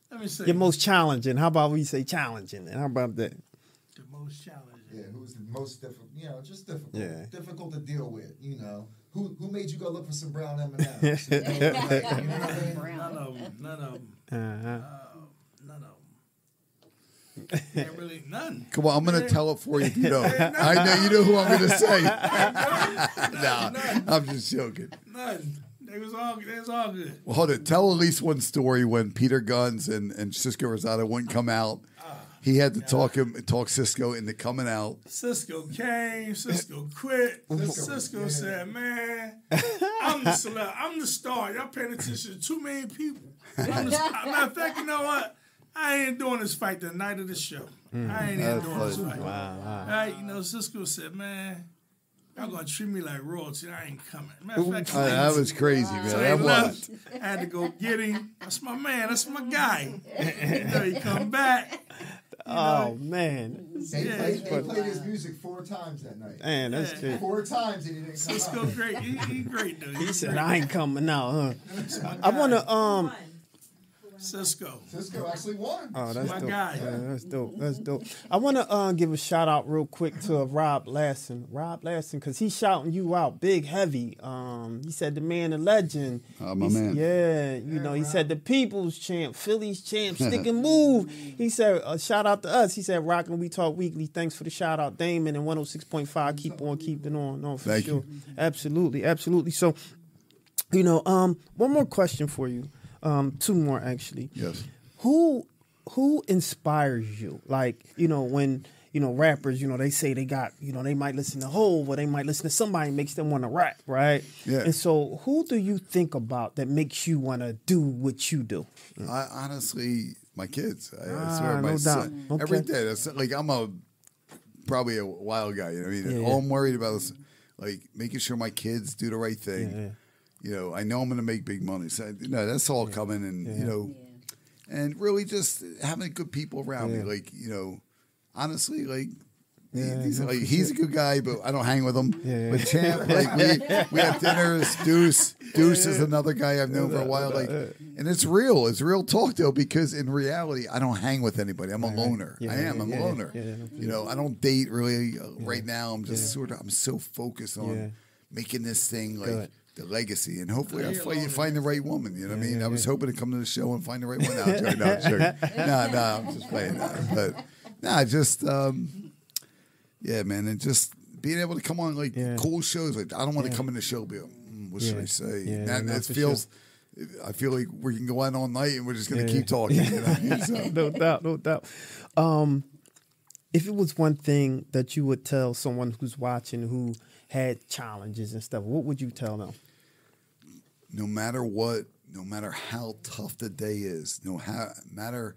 let me say, Your most challenging. How about we say challenging? And how about that? the most challenging. Yeah, who's the most difficult? Just difficult. Yeah. Difficult to deal with. Who made you go look for some brown M&Ms? You know what I mean? None of them. None of them. None of them. Can't really none. Come on, I'm going to tell it for you if you don't. I know you know who I'm going to say. No, I'm just joking. None. They was all good. Well, hold it. Tell at least one story when Peter Guns and Cisco Rosado wouldn't come out. He had to talk Cisco into coming out. Cisco came. Cisco quit. Cisco said, "Man, I'm the celeb. I'm the star. Y'all paying attention to too many people. Matter of fact, you know what? I ain't doing this fight the night of the show. I ain't even doing this fight. Wow. Right? Cisco said, man, y'all gonna treat me like royalty. I ain't coming. Matter of fact, That was crazy, man. so That he was. left. I had to go get him. That's my man. That's my guy. He come back. Oh man, They played his music 4 times that night. man, that's good. 4 times and he didn't come Cisco out. great. He great, dude. He said, "I ain't coming out." Huh? I wanna Cisco. Cisco actually won. Oh, that's My dope. guy. Yeah, that's dope. That's dope. I want to give a shout out real quick to Rob Lasson. Rob Lasson, because he's shouting you out big, heavy. He said the man, the legend. Oh, my man. Yeah, he said the people's champ, Philly's champ, stick and move. He said, shout out to us. He said, Rockin' We Talk Weekly. Thanks for the shout out, Damon, and 106.5. Keep on keeping on. No, for Thank sure. you. Absolutely. So, one more question for you. 2 more, actually. Yes. Who inspires you? Like, when rappers, they say they got, they might listen to Hov or they might listen to somebody makes them want to rap, right? Yeah. And so who do you think about that makes you want to do what you do? I honestly, my kids. I swear, my no son. doubt. Okay. Every day. That's like I'm probably a wild guy. You know what I mean? Yeah. All I'm worried about is like making sure my kids do the right thing. Yeah. I know I'm going to make big money. So that's all coming, and and really just having good people around me. Like honestly, like. He's a good guy, but I don't hang with him. But Champ, like we have dinners. Deuce is another guy I've known for a while. Like, and it's real talk though, because in reality, I don't hang with anybody. I'm a loner. I'm a loner. I don't date really right now. I'm just I'm so focused on making this thing like the legacy, and hopefully I find the right woman. You know what I mean? I was hoping to come to the show and find the right one. No, I'm joking. No, I'm just playing that. But just. Yeah, man, and just being able to come on cool shows. Like I don't want to come in the show and be like, what should I say? And it feels, I feel like we can go out all night and we're just going to keep talking. So. No doubt. If it was one thing that you would tell someone who's watching who had challenges and stuff, what would you tell them? No matter what, no matter how tough the day is, no matter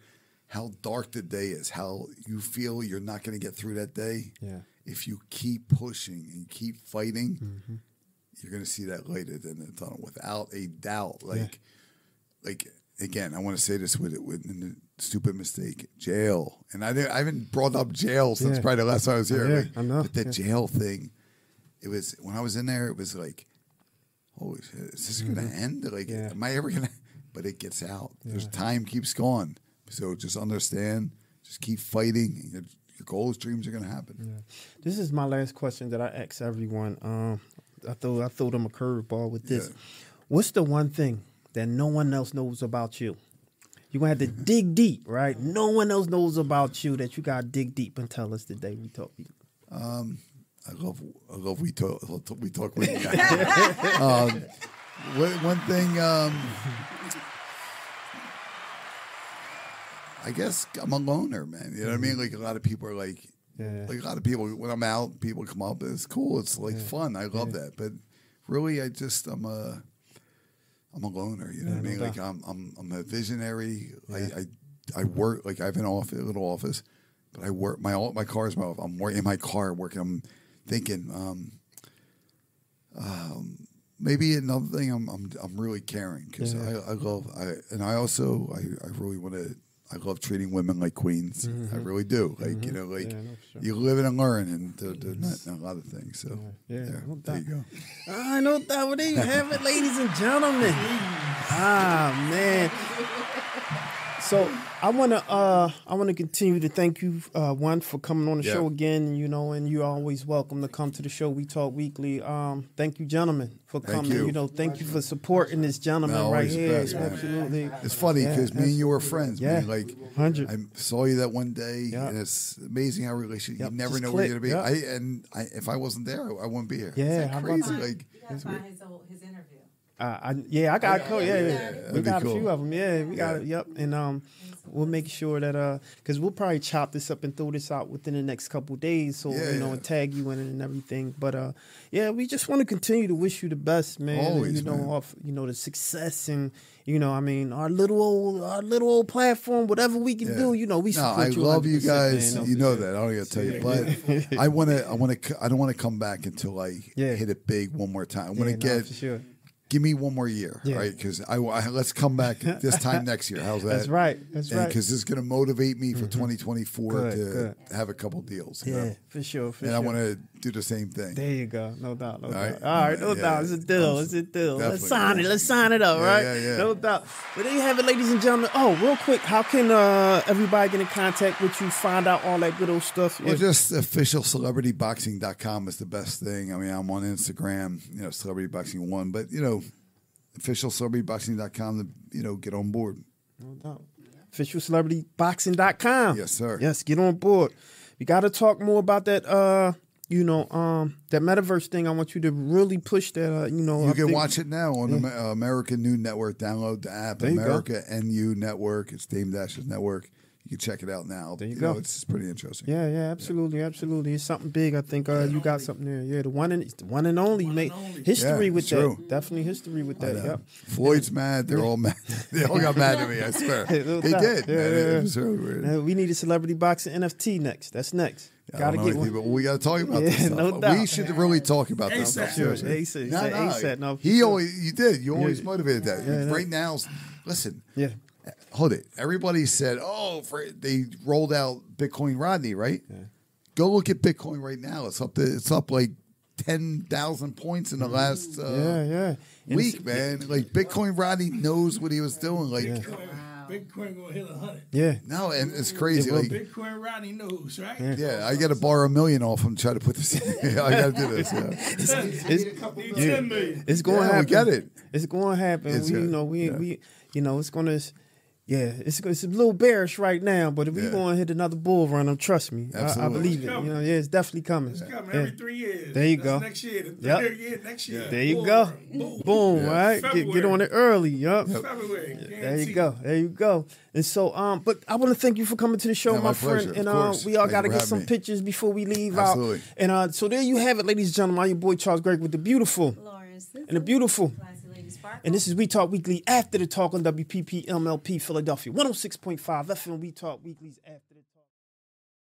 how dark the day is, how you feel you're not going to get through that day. Yeah. If you keep pushing and keep fighting, you're going to see that light at the end of the tunnel without a doubt. Like again, I want to say this with the stupid mistake, jail. And I haven't brought up jail since probably the last time I was here. Yeah, like, I know. But the jail thing, it was, when I was in there, it was like, holy shit, is this going to end? Like, am I ever going to? But it gets out. There's time keeps going. So just understand, just keep fighting. Your goals, dreams are going to happen. Yeah. This is my last question that I ask everyone. I throw them a curveball with this. Yeah. What's the one thing that no one else knows about you? You're going to have to dig deep, right? No one else knows about you that you got to dig deep and tell us today. We talk. I love we talk with you. One thing, I guess I'm a loner, man. You know what I mean? Like a lot of people are like a lot of people, when I'm out, people come up, it's cool. It's like fun. I love that. But really, I'm a loner. You know what I mean? Like I'm a visionary. I work, like I have a little office, but I work, my car is my office. I'm in my car working. I'm thinking, maybe another thing I'm really caring because I really want to. I love treating women like queens. I really do. Like you live and learn, and there's not a lot of things. So no doubt. there you go. I know that. Well, there you have it, ladies and gentlemen. Man. So I wanna continue to thank you, one, for coming on the show again. You know, and you're always welcome to come to the show. We Talk Weekly. Thank you, gentlemen, for coming. You. You know, thank you for supporting this gentleman right here. Best, Absolutely. It's funny because me and you were friends. Man. Like 100. I saw you that one day, and it's amazing how relationship. You never Just know where you're click. gonna be. If I wasn't there, I wouldn't be here. Yeah, it's how like about crazy. that? Like You gotta find his interview. I got cool. Yeah. We that'd be got cool. a few of them. Yeah, we got it. Yep. And we'll make sure that because we'll probably chop this up and throw this out within the next couple of days. So and tag you in it and everything. But we just want to continue to wish you the best, man. Always, and, man. off the success and I mean our little old platform, whatever we can do. We support I you. love you 100%, guys. man. You know that. I don't got to tell you, but I don't want to come back until I hit it big one more time. I want to get. For sure. Give me one more year, right? Because let's come back this time next year. How's that? That's right. That's right. Because it's going to motivate me for 2024 Good. have a couple deals. You Yeah, know? for sure. And I want to do the same thing. There you go. No doubt. No doubt. right? All right. No doubt. It's a deal. It's a deal. Let's sign it. Let's sign it up, right? Yeah. No doubt. But there you have it, ladies and gentlemen. Oh, real quick, how can everybody get in contact with you, find out all that good old stuff? Well, just officialcelebrityboxing.com is the best thing. I mean, I'm on Instagram, Celebrity Boxing 1, but, officialcelebrityboxing.com to, get on board. No doubt. Officialcelebrityboxing.com. Yes, sir. Yes, get on board. We got to talk more about that, that metaverse thing. I want you to really push that, You can watch it now on American News Network. Download the app, There you America NU Network. It's Dame Dash's network. You can check it out now. There you go. It's pretty interesting. Yeah, absolutely. It's something big. I think you got something there. Yeah, the one and only. Made history Yeah, with it's that. true. Definitely history with that. Yep. Floyd's mad. They're all mad. They all got mad at me, I swear. No They doubt. did. Yeah, man. yeah. It was really weird. We need a celebrity boxing NFT next. That's next. I don't know anything, but we got to talk about this Yeah, stuff. no doubt. We should really talk about this stuff. Sure. seriously. ASAP. No, for You sure. did. You always motivated that. Yeah. Right now, listen. Yeah. Hold it. Everybody said, they rolled out Bitcoin Rodney, right? Yeah. Go look at Bitcoin right now. It's up like 10,000 points in the last week, man. Like Bitcoin Rodney knows what he was doing. Like, Bitcoin gonna hit 100. Yeah. no, and it's crazy. Like, Bitcoin Rodney knows, right? yeah, I got to borrow $1 million off him to try to put this. I got to do this. Yeah. Need 10 million. It's going to Yeah, we happen. get it. It's going to happen. It's we, good. it's going to. Yeah, it's a little bearish right now, but if we're going to hit another bull run, trust me, I Absolutely. believe it. It's definitely coming. It's coming Yeah. every 3 years. There you That's go. Next year, the Yep. third year, next year. There you Bull go. run. Boom, right? Get February. on it early. Yup. February. There you go. And so, but I want to thank you for coming to the show, Yeah, my my friend. pleasure, And of course. we all Thank got to you for get having some me. pictures before we leave Absolutely. out. And so there you have it, ladies and gentlemen. I'm your boy Charles Gregg with the beautiful Lawrence. and the beautiful. Classy Lady Sparkle. And this is We Talk Weekly after the talk on WPP MLP Philadelphia 106.5 FM. We Talk Weekly's after.